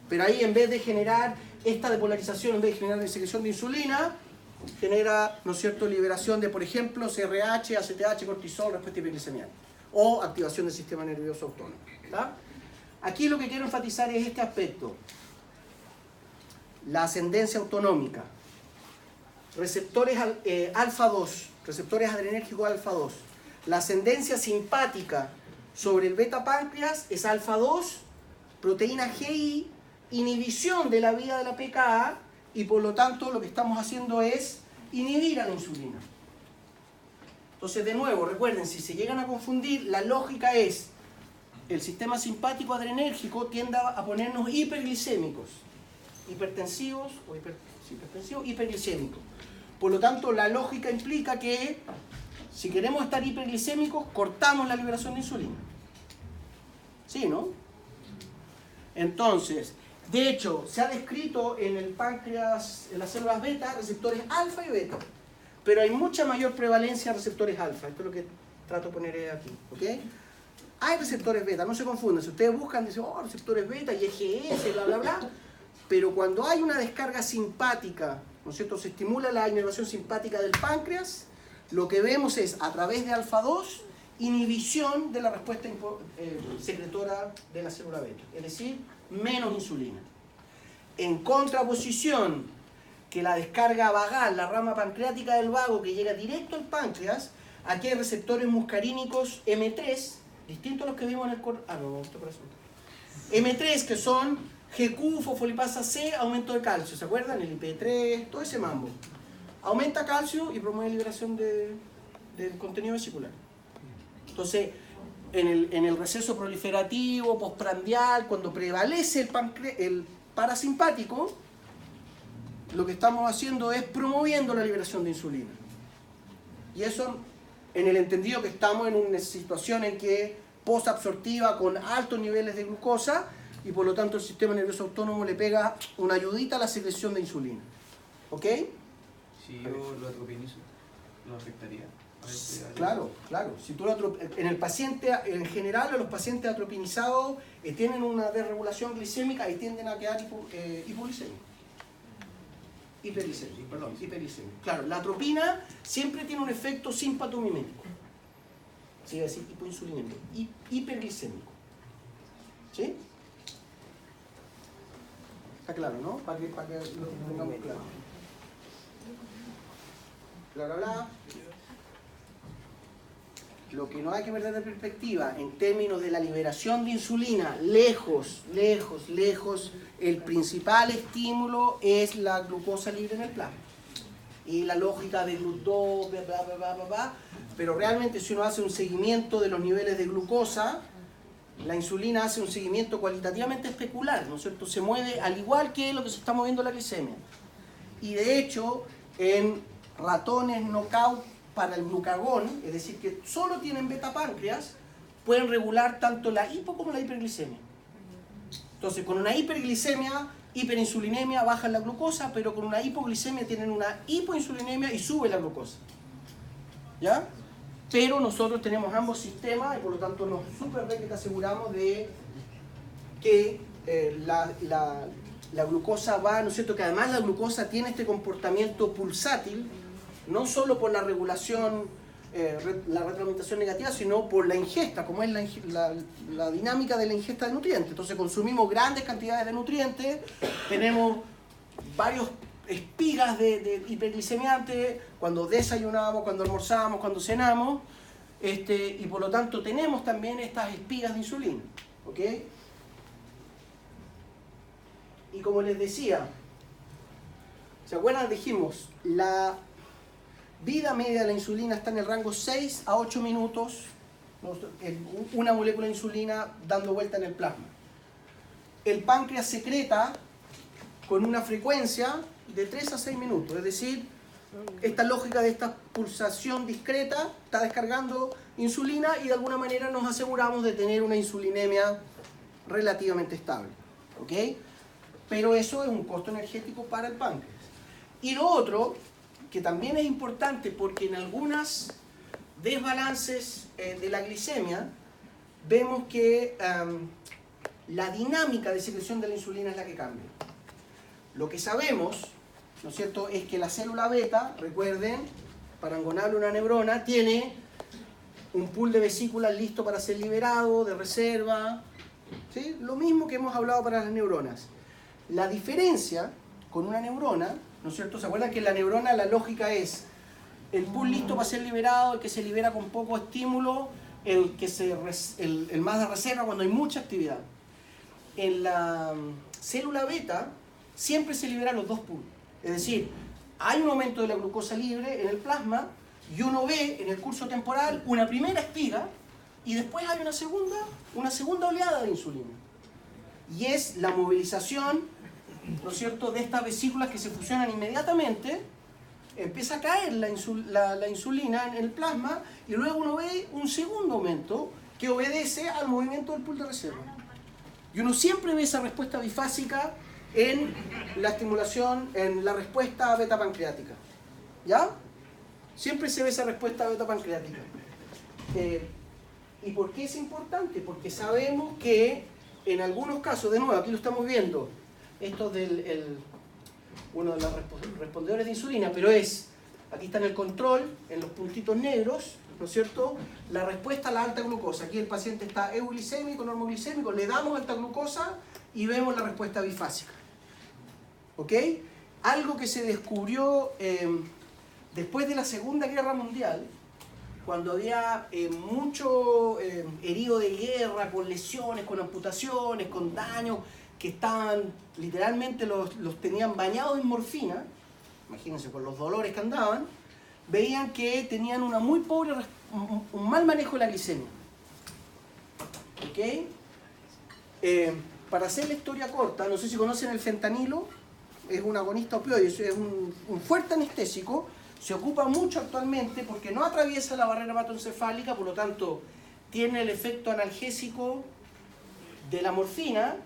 pero ahí en vez de generar esta depolarización, en vez de generar la secreción de insulina, genera, ¿no es cierto?, liberación de, por ejemplo, CRH, ACTH, cortisol, respuesta hiperglicemial, o activación del sistema nervioso autónomo. ¿Tá? Aquí lo que quiero enfatizar es este aspecto, la ascendencia autonómica, receptores alfa 2, receptores adrenérgicos alfa 2, la ascendencia simpática sobre el beta páncreas es alfa 2, proteína GI, inhibición de la vía de la PKA y por lo tanto lo que estamos haciendo es inhibir a la insulina. Entonces de nuevo, recuerden, si se llegan a confundir, la lógica es el sistema simpático adrenérgico tiende a ponernos hiperglicémicos, hipertensivos o hiperglicémicos. Por lo tanto, la lógica implica que si queremos estar hiperglicémicos, cortamos la liberación de insulina. ¿Sí, no? Entonces, de hecho, se ha descrito en el páncreas, en las células beta, receptores alfa y beta. Pero hay mucha mayor prevalencia de receptores alfa. Esto es lo que trato de poner aquí. ¿Ok? Hay receptores beta, no se confunden. Si ustedes buscan, dicen, oh, receptores beta y EGS, bla, bla, bla. Pero cuando hay una descarga simpática, ¿no es cierto? Se estimula la inervación simpática del páncreas, lo que vemos es, a través de alfa 2, inhibición de la respuesta secretora de la célula beta, es decir, menos insulina. En contraposición, que la descarga vagal, la rama pancreática del vago que llega directo al páncreas, aquí hay receptores muscarínicos M3, distintos a los que vimos en el M3, que son GQ, fosfolipasa C, aumento de calcio, ¿se acuerdan? El IP3, todo ese mambo. Aumenta calcio y promueve liberación del contenido vesicular. Entonces, en el receso proliferativo, postprandial, cuando prevalece el parasimpático, lo que estamos haciendo es promoviendo la liberación de insulina. Y eso en el entendido que estamos en una situación en que posabsortiva con altos niveles de glucosa y por lo tanto el sistema nervioso autónomo le pega una ayudita a la secreción de insulina. ¿Ok? Si yo lo atropinizo, ¿lo afectaría? Claro, claro. Si tú en el paciente, en general, los pacientes atropinizados tienen una desregulación glicémica y tienden a quedar hipoglicémicos. Hiperglicémico, perdón, hiperglicémico. Claro, la atropina siempre tiene un efecto simpatomimético. Se iba a decir hipoinsulinémico, hiperglicémico. ¿Sí? Está claro, ¿no? Para que lo tengamos claro. Bla, bla, bla. Lo que no hay que perder de perspectiva en términos de la liberación de insulina, lejos, el principal estímulo es la glucosa libre en el plasma. Y la lógica de GLUT2, bla, bla, bla, bla, bla. Pero realmente si uno hace un seguimiento de los niveles de glucosa, la insulina hace un seguimiento cualitativamente especular, ¿no es cierto? Se mueve al igual que lo que se está moviendo la glicemia. Y de hecho, en ratones knockout para el glucagón, es decir, que solo tienen beta páncreas, pueden regular tanto la hipo como la hiperglicemia. Entonces, con una hiperglicemia, hiperinsulinemia, bajan la glucosa, pero con una hipoglicemia tienen una hipoinsulinemia y sube la glucosa. ¿Ya? Pero nosotros tenemos ambos sistemas y por lo tanto nos súper bien que aseguramos de que la glucosa va, ¿no es cierto? Que además la glucosa tiene este comportamiento pulsátil, no solo por la regulación, la retroalimentación negativa, sino por la ingesta, como es la dinámica de la ingesta de nutrientes. Entonces consumimos grandes cantidades de nutrientes, tenemos varios espigas de hiperglicemiantes cuando desayunamos, cuando almorzamos, cuando cenamos, y por lo tanto tenemos también estas espigas de insulina. ¿Ok? Y como les decía, ¿se acuerdan? Dijimos, la vida media de la insulina está en el rango 6 a 8 minutos, una molécula de insulina dando vuelta en el plasma. El páncreas secreta con una frecuencia de 3 a 6 minutos, es decir, esta lógica de esta pulsación discreta está descargando insulina y de alguna manera nos aseguramos de tener una insulinemia relativamente estable. ¿Ok? Pero eso es un costo energético para el páncreas. Y lo otro, que también es importante porque en algunos desbalances de la glicemia vemos que la dinámica de secreción de la insulina es la que cambia. Lo que sabemos, ¿no es cierto?, es que la célula beta, recuerden, parangonable a una neurona, tiene un pool de vesículas listo para ser liberado, de reserva, ¿sí? Lo mismo que hemos hablado para las neuronas. La diferencia con una neurona, ¿no es cierto? ¿Se acuerdan que en la neurona la lógica es el pool listo para ser liberado, el que se libera con poco estímulo, el más de reserva cuando hay mucha actividad? En la célula beta siempre se liberan los dos pools. Es decir, hay un aumento de la glucosa libre en el plasma y uno ve en el curso temporal una primera espiga y después hay una segunda oleada de insulina. Y es la movilización, ¿no es cierto?, de estas vesículas que se fusionan inmediatamente, empieza a caer la insulina en el plasma y luego uno ve un segundo aumento que obedece al movimiento del pool de reserva. Y uno siempre ve esa respuesta bifásica en la estimulación, en la respuesta beta pancreática. ¿Ya? Siempre se ve esa respuesta beta pancreática. ¿Y por qué es importante? Porque sabemos que en algunos casos, de nuevo, aquí lo estamos viendo, esto es uno de los respondedores de insulina, pero aquí está en el control, en los puntitos negros, ¿no es cierto?, la respuesta a la alta glucosa. Aquí el paciente está euglicémico, normoglicémico, le damos alta glucosa y vemos la respuesta bifásica. ¿Ok? Algo que se descubrió después de la Segunda Guerra Mundial, cuando había mucho herido de guerra, con lesiones, con amputaciones, con daños, que estaban, literalmente los tenían bañados en morfina, imagínense, con los dolores que andaban, veían que tenían una muy pobre, un mal manejo de la glicemia. ¿Ok? Para hacer la historia corta, no sé si conocen el fentanilo, es un agonista opioide, es un fuerte anestésico, se ocupa mucho actualmente porque no atraviesa la barrera hematoencefálica, por lo tanto tiene el efecto analgésico de la morfina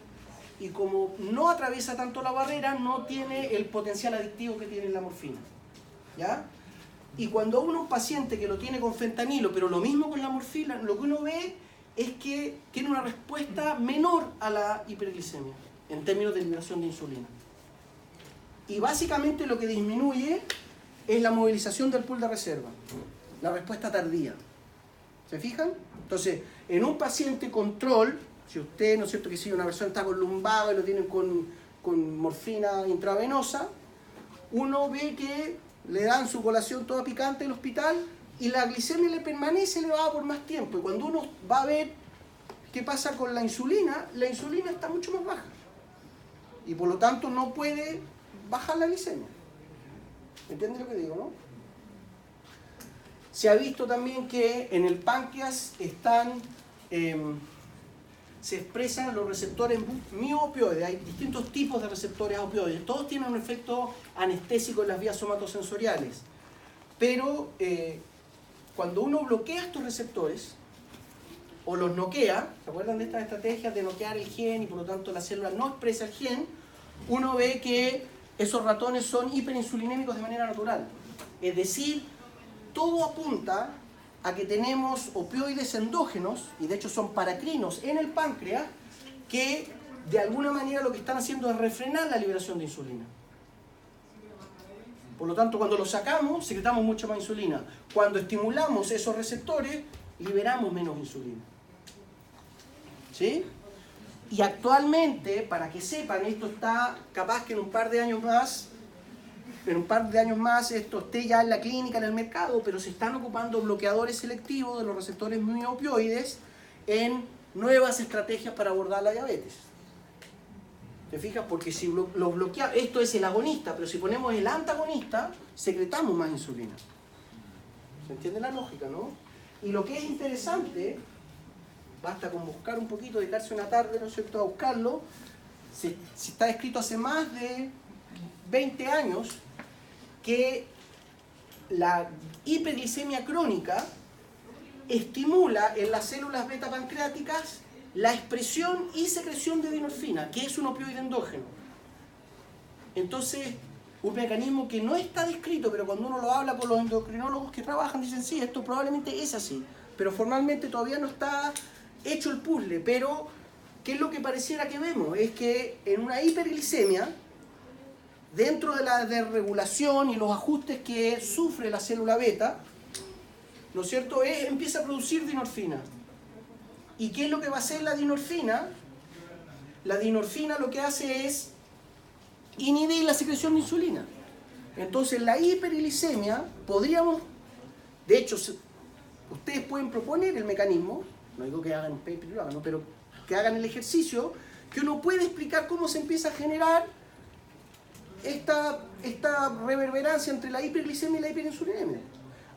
y como no atraviesa tanto la barrera, no tiene el potencial adictivo que tiene la morfina. ¿Ya? Y cuando uno es un paciente que lo tiene con fentanilo, pero lo mismo con la morfina, lo que uno ve es que tiene una respuesta menor a la hiperglicemia en términos de liberación de insulina. Y básicamente lo que disminuye es la movilización del pool de reserva, la respuesta tardía. ¿Se fijan? Entonces, en un paciente control, si usted, ¿no es cierto?, que si una persona está con lumbago y lo tienen con morfina intravenosa, uno ve que le dan su colación toda picante en el hospital y la glicemia le permanece elevada por más tiempo. Y cuando uno va a ver qué pasa con la insulina está mucho más baja. Y por lo tanto no puede bajar la glicemia. ¿Entienden lo que digo, no? Se ha visto también que en el páncreas se expresan los receptores mioopioides. Hay distintos tipos de receptores opioides. Todos tienen un efecto anestésico en las vías somatosensoriales. Pero cuando uno bloquea estos receptores, o los noquea, ¿se acuerdan de estas estrategias de noquear el gen y por lo tanto la célula no expresa el gen? Uno ve que esos ratones son hiperinsulinémicos de manera natural. Es decir, todo apunta a que tenemos opioides endógenos, y de hecho son paracrinos en el páncreas, que de alguna manera lo que están haciendo es refrenar la liberación de insulina. Por lo tanto, cuando lo sacamos, secretamos mucha más insulina. Cuando estimulamos esos receptores, liberamos menos insulina. ¿Sí? Y actualmente, para que sepan, esto está capaz que en un par de años más esto esté ya en la clínica, en el mercado, pero se están ocupando bloqueadores selectivos de los receptores mioopioides en nuevas estrategias para abordar la diabetes. ¿Te fijas? Porque si los bloqueamos, esto es el agonista, pero si ponemos el antagonista, secretamos más insulina. ¿Se entiende la lógica, no? Y lo que es interesante, basta con buscar un poquito, dedicarse una tarde, ¿no es cierto?, a buscarlo, si está escrito hace más de 20 años, que la hiperglicemia crónica estimula en las células beta pancreáticas la expresión y secreción de dinorfina, que es un opioide endógeno. Entonces, un mecanismo que no está descrito, pero cuando uno lo habla con los endocrinólogos que trabajan, dicen, sí, esto probablemente es así, pero formalmente todavía no está hecho el puzzle. Pero, ¿qué es lo que pareciera que vemos? Es que en una hiperglicemia, dentro de la desregulación y los ajustes que sufre la célula beta, ¿no es cierto?, empieza a producir dinorfina. ¿Y qué es lo que va a hacer la dinorfina? La dinorfina lo que hace es inhibir la secreción de insulina. Entonces, la hiperglicemia podríamos, de hecho, ustedes pueden proponer el mecanismo, no digo que hagan un paper y lo hagan, ¿no?, pero que hagan el ejercicio, que uno puede explicar cómo se empieza a generar esta reverberancia entre la hiperglicemia y la hiperinsulinemia.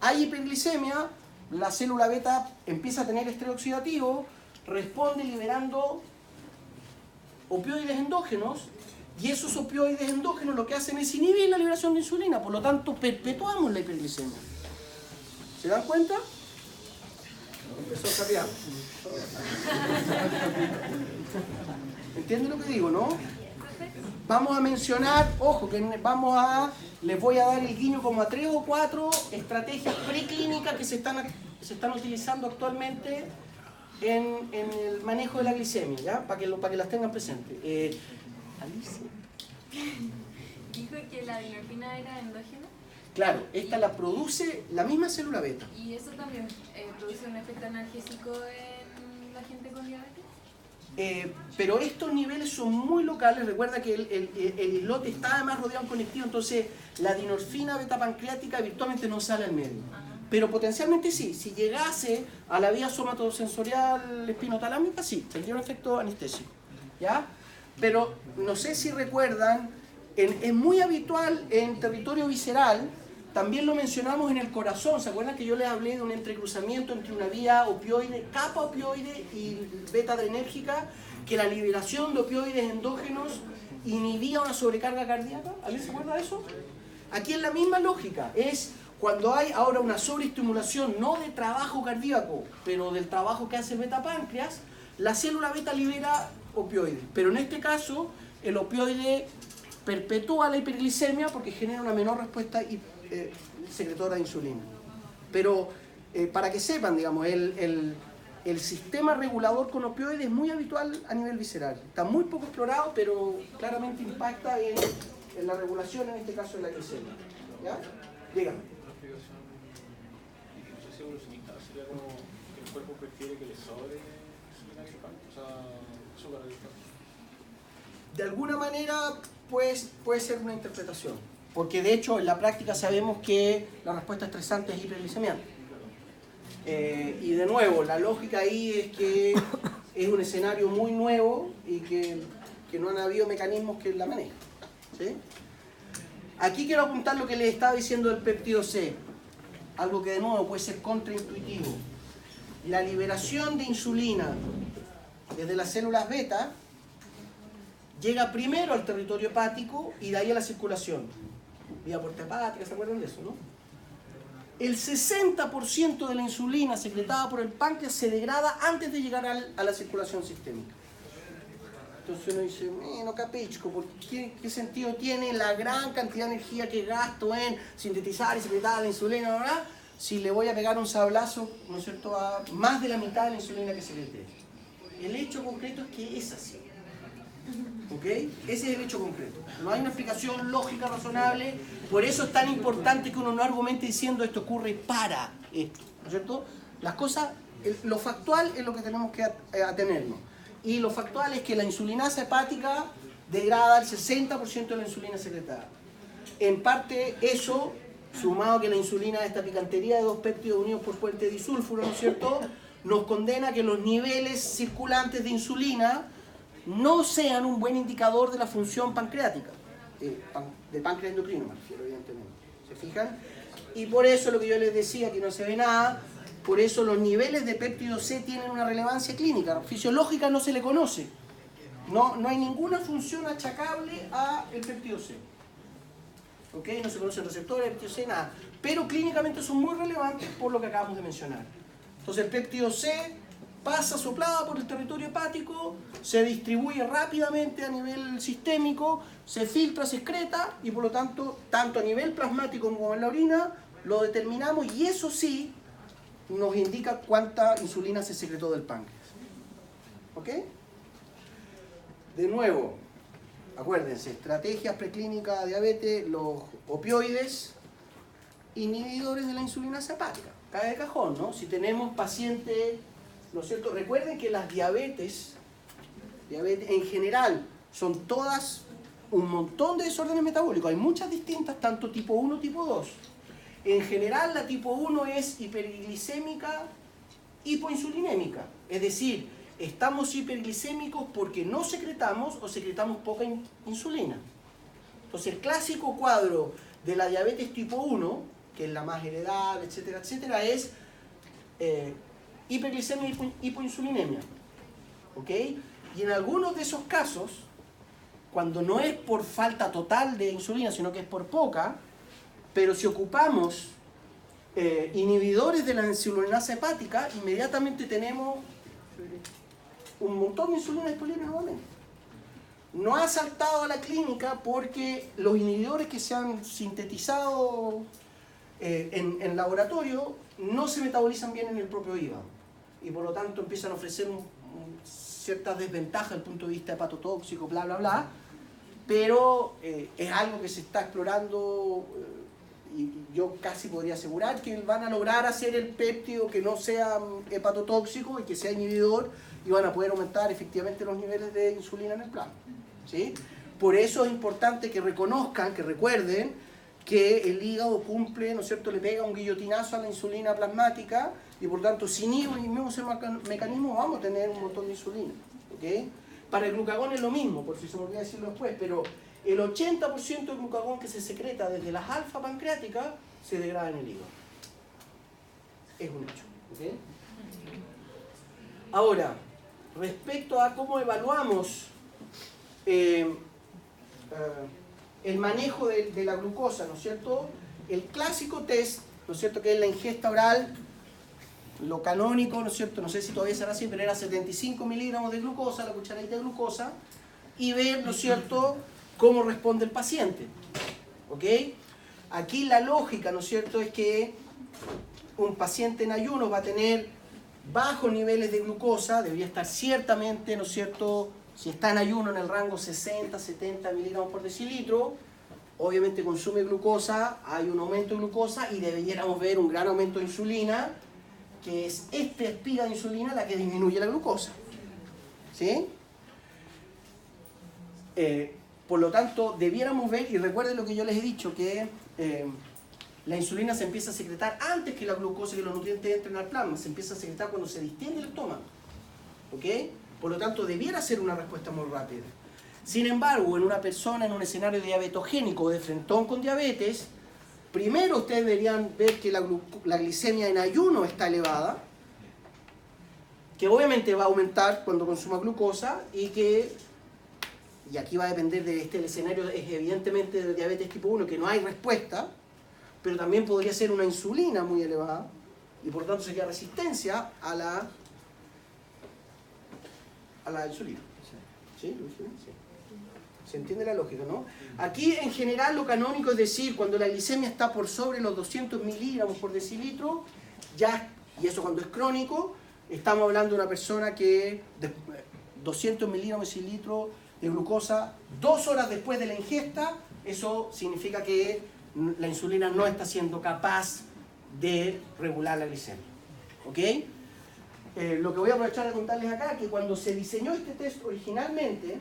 Hay hiperglicemia, la célula beta empieza a tener estrés oxidativo, responde liberando opioides endógenos, y esos opioides endógenos lo que hacen es inhibir la liberación de insulina, por lo tanto perpetuamos la hiperglicemia. ¿Se dan cuenta? Empezó a cambiar. ¿Entienden lo que digo, no? Vamos a mencionar, ojo, que les voy a dar el guiño como a 3 o 4 estrategias preclínicas que se están utilizando actualmente en el manejo de la glicemia, ¿ya? Para que las tengan presentes. Alicia. ¿Dijo que la dinorfina era endógena? Claro, esta la produce la misma célula beta. ¿Y eso también produce un efecto analgésico en la gente con diabetes? Pero estos niveles son muy locales. Recuerda que el islote está además rodeado en conectivo, entonces la dinorfina beta pancreática virtualmente no sale al medio. Pero potencialmente sí, si llegase a la vía somatosensorial espinotalámica, sí, tendría un efecto anestésico, ¿ya? Pero no sé si recuerdan, es muy habitual en territorio visceral, también lo mencionamos en el corazón. ¿Se acuerdan que yo les hablé de un entrecruzamiento entre una vía opioide, capa opioide y beta adrenérgica, que la liberación de opioides endógenos inhibía una sobrecarga cardíaca? ¿Alguien se acuerda de eso? Aquí es la misma lógica, es cuando hay ahora una sobreestimulación, no de trabajo cardíaco, pero del trabajo que hace el beta páncreas, la célula beta libera opioides. Pero en este caso, el opioide perpetúa la hiperglicemia porque genera una menor respuesta secretora de insulina. Pero para que sepan, digamos, el sistema regulador con opioides es muy habitual a nivel visceral. Está muy poco explorado, pero claramente impacta en la regulación, en este caso de la glicemia. ¿Ya? Dígame. No sé si evolucionista sería como que el cuerpo prefiere que le sobre insulina que azúcar, o sea, azúcar de distancia. De alguna manera, pues, puede ser una interpretación. Porque de hecho, en la práctica sabemos que la respuesta estresante es hiperglicemiante. Y de nuevo, la lógica ahí es que es un escenario muy nuevo y que no han habido mecanismos que la manejen. ¿Sí? Aquí quiero apuntar lo que les estaba diciendo del péptido C, algo que de nuevo puede ser contraintuitivo. La liberación de insulina desde las células beta llega primero al territorio hepático y de ahí a la circulación. Vía porta hepática, ¿se acuerdan de eso, no? El 60% de la insulina secretada por el páncreas se degrada antes de llegar a la circulación sistémica. Entonces uno dice, no capisco, ¿qué sentido tiene la gran cantidad de energía que gasto en sintetizar y secretar la insulina, ¿verdad? Si le voy a pegar un sablazo, ¿no es cierto?, a más de la mitad de la insulina que secreté. El hecho concreto es que es así. ¿Ok? Ese es el hecho concreto. No hay una explicación lógica, razonable. Por eso es tan importante que uno no argumente diciendo esto ocurre para esto. ¿No es cierto? Las cosas, lo factual es lo que tenemos que atenernos. Y lo factual es que la insulinasa hepática degrada el 60% de la insulina secretada. En parte eso, sumado a que la insulina es esta picantería de dos péptidos unidos por puente disulfuro, ¿no es cierto?, nos condena a que los niveles circulantes de insulina no sean un buen indicador de la función pancreática, de páncreas endocrino, me refiero, evidentemente. ¿Se fijan? Y por eso lo que yo les decía, que no se ve nada, por eso los niveles de péptido C tienen una relevancia clínica. Fisiológica no se le conoce. No hay ninguna función achacable al péptido C. ¿Ok? No se conocen receptores, péptido C, nada. Pero clínicamente son muy relevantes por lo que acabamos de mencionar. Entonces el péptido C pasa soplada por el territorio hepático, se distribuye rápidamente a nivel sistémico, se filtra, se excreta y por lo tanto, tanto a nivel plasmático como en la orina, lo determinamos y eso sí nos indica cuánta insulina se secretó del páncreas. ¿Ok? De nuevo, acuérdense, estrategias preclínicas de diabetes, los opioides, inhibidores de la insulinasa hepática. Cae de cajón, ¿no? Si tenemos pacientes, ¿no es cierto? Recuerden que las diabetes en general son todas un montón de desórdenes metabólicos. Hay muchas distintas, tanto tipo 1 tipo 2. En general la tipo 1 es hiperglicémica, hipoinsulinémica. Es decir, estamos hiperglicémicos porque no secretamos o secretamos poca insulina. Entonces el clásico cuadro de la diabetes tipo 1, que es la más heredada, etcétera, etcétera, es hiperglicemia y hipoinsulinemia. ¿Ok? Y en algunos de esos casos, cuando no es por falta total de insulina, sino que es por poca, pero si ocupamos inhibidores de la insulinasa hepática, inmediatamente tenemos un montón de insulina disponible nuevamente. No ha saltado a la clínica porque los inhibidores que se han sintetizado en laboratorio no se metabolizan bien en el propio hígado y por lo tanto empiezan a ofrecer ciertas desventajas desde el punto de vista hepatotóxico, bla, bla, bla, pero es algo que se está explorando y yo casi podría asegurar que van a lograr hacer el péptido que no sea hepatotóxico y que sea inhibidor y van a poder aumentar efectivamente los niveles de insulina en el plasma, ¿sí? Por eso es importante que reconozcan, que recuerden que el hígado cumple, ¿no es cierto?, le pega un guillotinazo a la insulina plasmática y por tanto si inhibimos ese mecanismo vamos a tener un montón de insulina. ¿Okay? Para el glucagón es lo mismo, por si se me olvida decirlo después, pero el 80% del glucagón que se secreta desde las alfa pancreáticas se degrada en el hígado. Es un hecho. ¿Okay? Ahora, respecto a cómo evaluamos el manejo de la glucosa, ¿no es cierto? El clásico test, ¿no es cierto?, que es la ingesta oral, lo canónico, ¿no es cierto?, no sé si todavía será así, pero era 75 miligramos de glucosa, la cucharadita de glucosa, y ver, ¿no es cierto?, cómo responde el paciente. ¿Ok? Aquí la lógica, ¿no es cierto?, es que un paciente en ayuno va a tener bajos niveles de glucosa, debería estar ciertamente, ¿no es cierto?, si está en ayuno en el rango 60, 70 miligramos por decilitro, obviamente consume glucosa, hay un aumento de glucosa y deberíamos ver un gran aumento de insulina, que es esta espiga de insulina la que disminuye la glucosa. ¿Sí? Por lo tanto, debiéramos ver, y recuerden lo que yo les he dicho, que la insulina se empieza a secretar antes que la glucosa y los nutrientes entren al plasma, se empieza a secretar cuando se distiende el estómago. ¿Ok? Por lo tanto, debiera ser una respuesta muy rápida. Sin embargo, en una persona en un escenario diabetogénico o de frentón con diabetes, primero ustedes deberían ver que la glicemia en ayuno está elevada, que obviamente va a aumentar cuando consuma glucosa y aquí va a depender de el escenario, es evidentemente de diabetes tipo 1, que no hay respuesta, pero también podría ser una insulina muy elevada y por lo tanto sería resistencia a la insulina. ¿Sí? Sí. ¿Se entiende la lógica, no? Aquí en general lo canónico es decir, cuando la glicemia está por sobre los 200 miligramos por decilitro, y eso cuando es crónico, estamos hablando de una persona que 200 miligramos por decilitro de glucosa 2 horas después de la ingesta, eso significa que la insulina no está siendo capaz de regular la glicemia. ¿Ok? Lo que voy a aprovechar de contarles acá es que cuando se diseñó este test originalmente,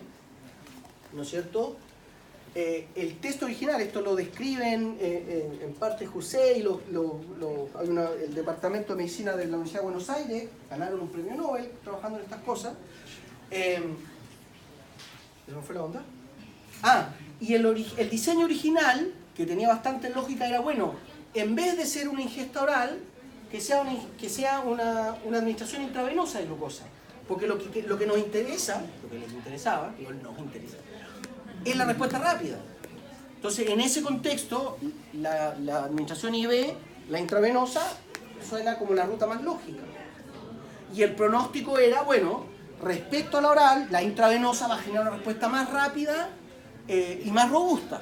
¿no es cierto? El test original, esto lo describen en parte José y el Departamento de Medicina de la Universidad de Buenos Aires, ganaron un premio Nobel trabajando en estas cosas. ¿Se me fue la onda? Y el diseño original, que tenía bastante lógica, era bueno, en vez de ser una ingesta oral, que sea una administración intravenosa de glucosa. Porque lo que nos interesa, lo que les interesaba, nos interesa, es la respuesta rápida. Entonces, en ese contexto, la administración IV, la intravenosa, suena como la ruta más lógica. Y el pronóstico era, bueno, respecto a la oral, la intravenosa va a generar una respuesta más rápida y más robusta.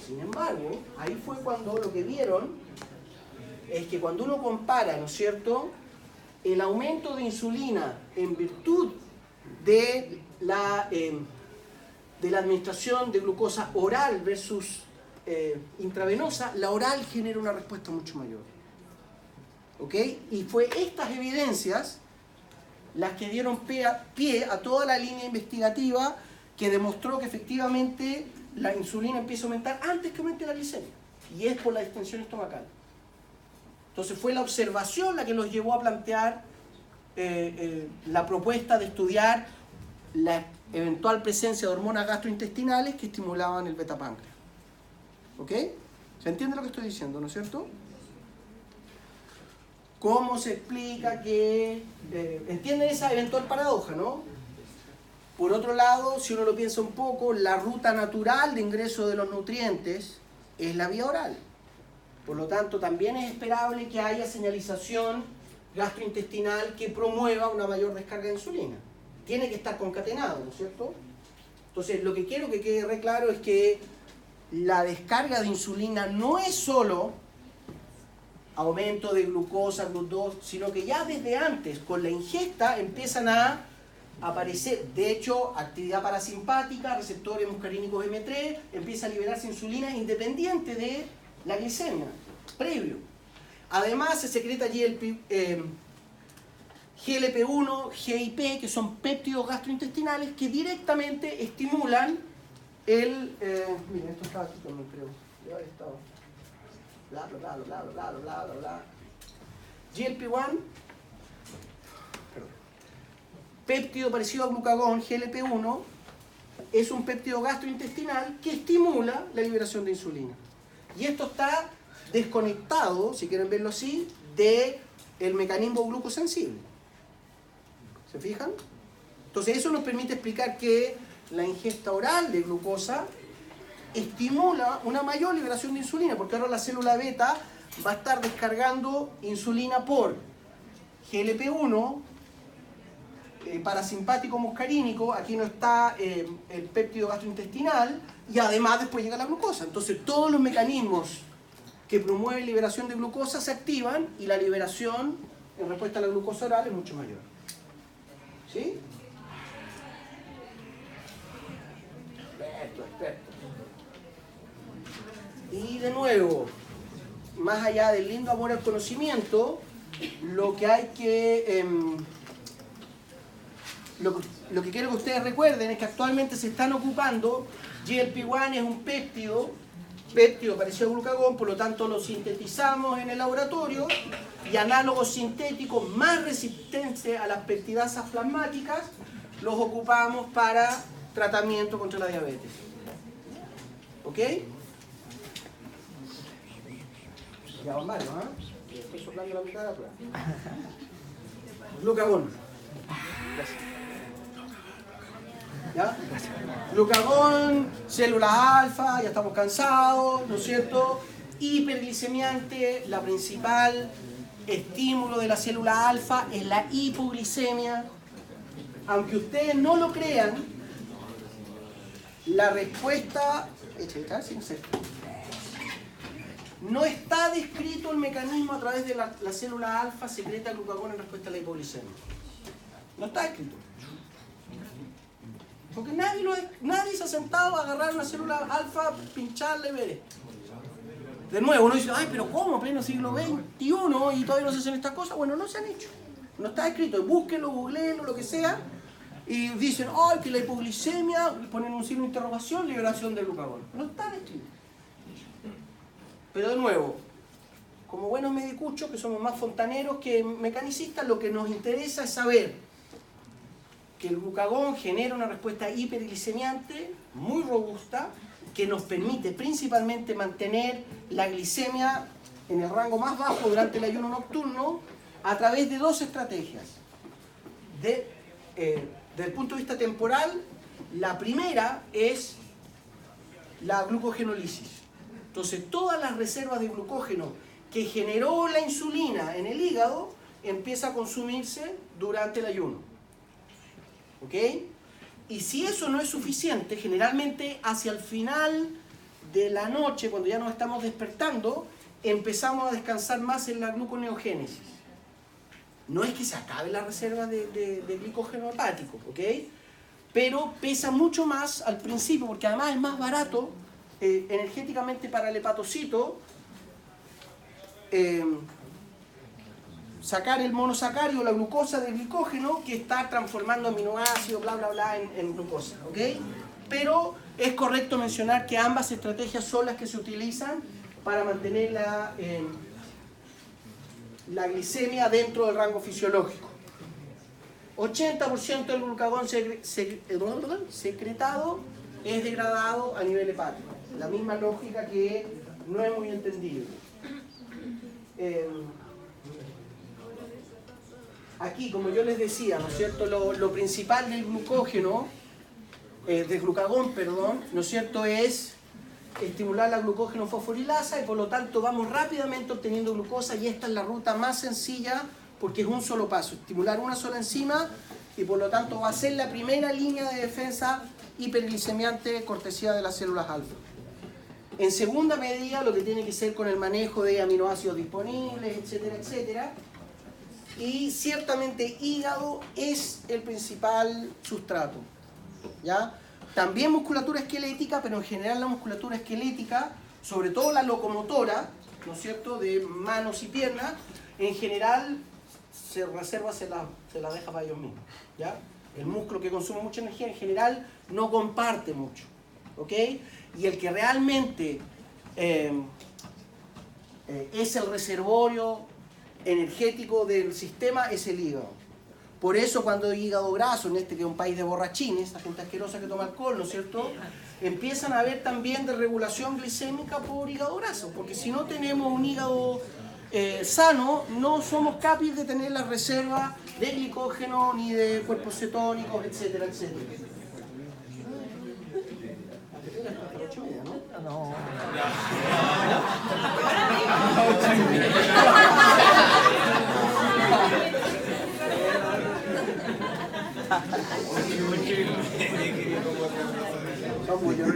Sin embargo, ahí fue cuando lo que vieron es que cuando uno compara, ¿no es cierto?, el aumento de insulina en virtud de la administración de glucosa oral versus intravenosa, la oral genera una respuesta mucho mayor. ¿Ok? Y fue estas evidencias las que dieron pie a toda la línea investigativa que demostró que efectivamente la insulina empieza a aumentar antes que aumente la glicemia. Y es por la distensión estomacal. Entonces fue la observación la que nos llevó a plantear la propuesta de estudiar la eventual presencia de hormonas gastrointestinales que estimulaban el beta-páncreas. ¿Ok? ¿Se entiende lo que estoy diciendo, no es cierto? ¿Cómo se explica que... ¿entienden esa eventual paradoja, no? Por otro lado, si uno lo piensa un poco, la ruta natural de ingreso de los nutrientes es la vía oral. Por lo tanto, también es esperable que haya señalización gastrointestinal que promueva una mayor descarga de insulina. Tiene que estar concatenado, ¿no es cierto? Entonces, lo que quiero que quede re claro es que la descarga de insulina no es solo aumento de glucosa, GLUT2, sino que ya desde antes, con la ingesta, empiezan a aparecer, de hecho, actividad parasimpática, receptores muscarínicos M3, empieza a liberarse insulina independiente de la glicemia, previo. Además, se secreta GLP-1, GIP, que son péptidos gastrointestinales que directamente estimulan miren, esto está aquí también, creo. Debe haber estado. Bla, bla, bla, bla, bla, bla, bla, bla. GLP-1, péptido parecido a glucagón, GLP-1, es un péptido gastrointestinal que estimula la liberación de insulina. Y esto está desconectado, si quieren verlo así, del mecanismo glucosensible. ¿Se fijan? Entonces eso nos permite explicar que la ingesta oral de glucosa estimula una mayor liberación de insulina, porque ahora la célula beta va a estar descargando insulina por GLP-1, parasimpático muscarínico, aquí no está el péptido gastrointestinal, y además después llega la glucosa. Entonces todos los mecanismos que promueven liberación de glucosa se activan y la liberación en respuesta a la glucosa oral es mucho mayor. ¿Sí? Experto. Y de nuevo, más allá del lindo amor al conocimiento, lo que hay que... lo que quiero que ustedes recuerden es que actualmente se están ocupando, GLP-1 es un péptido parecido a glucagón, por lo tanto lo sintetizamos en el laboratorio, y análogos sintéticos más resistentes a las peptidasas plasmáticas los ocupamos para tratamiento contra la diabetes. ¿Ok? Ya van varios, ¿ah? Estoy soplando la mitad de la prueba. Glucagón. ¿Ya? Glucagón, células alfa, ya estamos cansados, ¿no es cierto? Hiperglicemiante, la principal estímulo de la célula alfa es la hipoglicemia. Aunque ustedes no lo crean, la respuesta... No está descrito el mecanismo a través de la célula alfa secreta el glucagón en respuesta a la hipoglicemia. No está escrito. Porque nadie se ha sentado a agarrar una célula alfa, pincharle, ver. De nuevo, uno dice, ay, pero ¿cómo? Pleno siglo XXI y todavía no se hacen estas cosas. Bueno, no se han hecho. No está escrito. Búsquenlo, googleenlo, lo que sea. Y dicen, ay, que la hipoglicemia, ponen un signo de interrogación, liberación del glucagón. No está escrito. Pero de nuevo, como buenos medicuchos, que somos más fontaneros que mecanicistas, lo que nos interesa es saber que el glucagón genera una respuesta hiperglicemiante muy robusta que nos permite principalmente mantener la glicemia en el rango más bajo durante el ayuno nocturno a través de dos estrategias. Desde el punto de vista temporal, la primera es la glucogenólisis. Entonces, todas las reservas de glucógeno que generó la insulina en el hígado empieza a consumirse durante el ayuno. ¿Ok? Y si eso no es suficiente, generalmente hacia el final de la noche, cuando ya nos estamos despertando, empezamos a descansar más en la gluconeogénesis. No es que se acabe la reserva de glicógeno hepático, ¿ok? Pero pesa mucho más al principio, porque además es más barato energéticamente para el hepatocito sacar el monosacárido, la glucosa del glicógeno, que está transformando aminoácidos, bla, bla, bla, en glucosa, ¿ok? Pero es correcto mencionar que ambas estrategias son las que se utilizan para mantener la glicemia dentro del rango fisiológico. 80% del glucagón secretado es degradado a nivel hepático. La misma lógica que no es muy entendible. Aquí, como yo les decía, ¿no es cierto? Lo principal del glucógeno, del glucagón, perdón, ¿no es cierto? Es estimular la glucógeno fosforilasa y por lo tanto vamos rápidamente obteniendo glucosa y esta es la ruta más sencilla porque es un solo paso, estimular una sola enzima y por lo tanto va a ser la primera línea de defensa hiperglicemiante cortesía de las células alfa. En segunda medida, lo que tiene que ser con el manejo de aminoácidos disponibles, etcétera, etcétera. Y ciertamente hígado es el principal sustrato, ¿ya? También musculatura esquelética, pero en general la musculatura esquelética, sobre todo la locomotora, ¿no es cierto?, de manos y piernas, en general se reserva, se la deja para ellos mismos, ¿ya? El músculo que consume mucha energía en general no comparte mucho, ¿ok? Y el que realmente es el reservorio energético del sistema es el hígado. Por eso cuando hay hígado graso, en que es un país de borrachines, la gente asquerosa que toma alcohol, ¿no es cierto?, empiezan a haber también desregulación glicémica por hígado graso, porque si no tenemos un hígado sano, no somos capaces de tener la reserva de glicógeno ni de cuerpos cetónicos, etcétera, etcétera. No.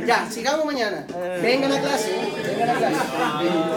Ya, sigamos mañana. Vengan a clase. Vengan a clase. No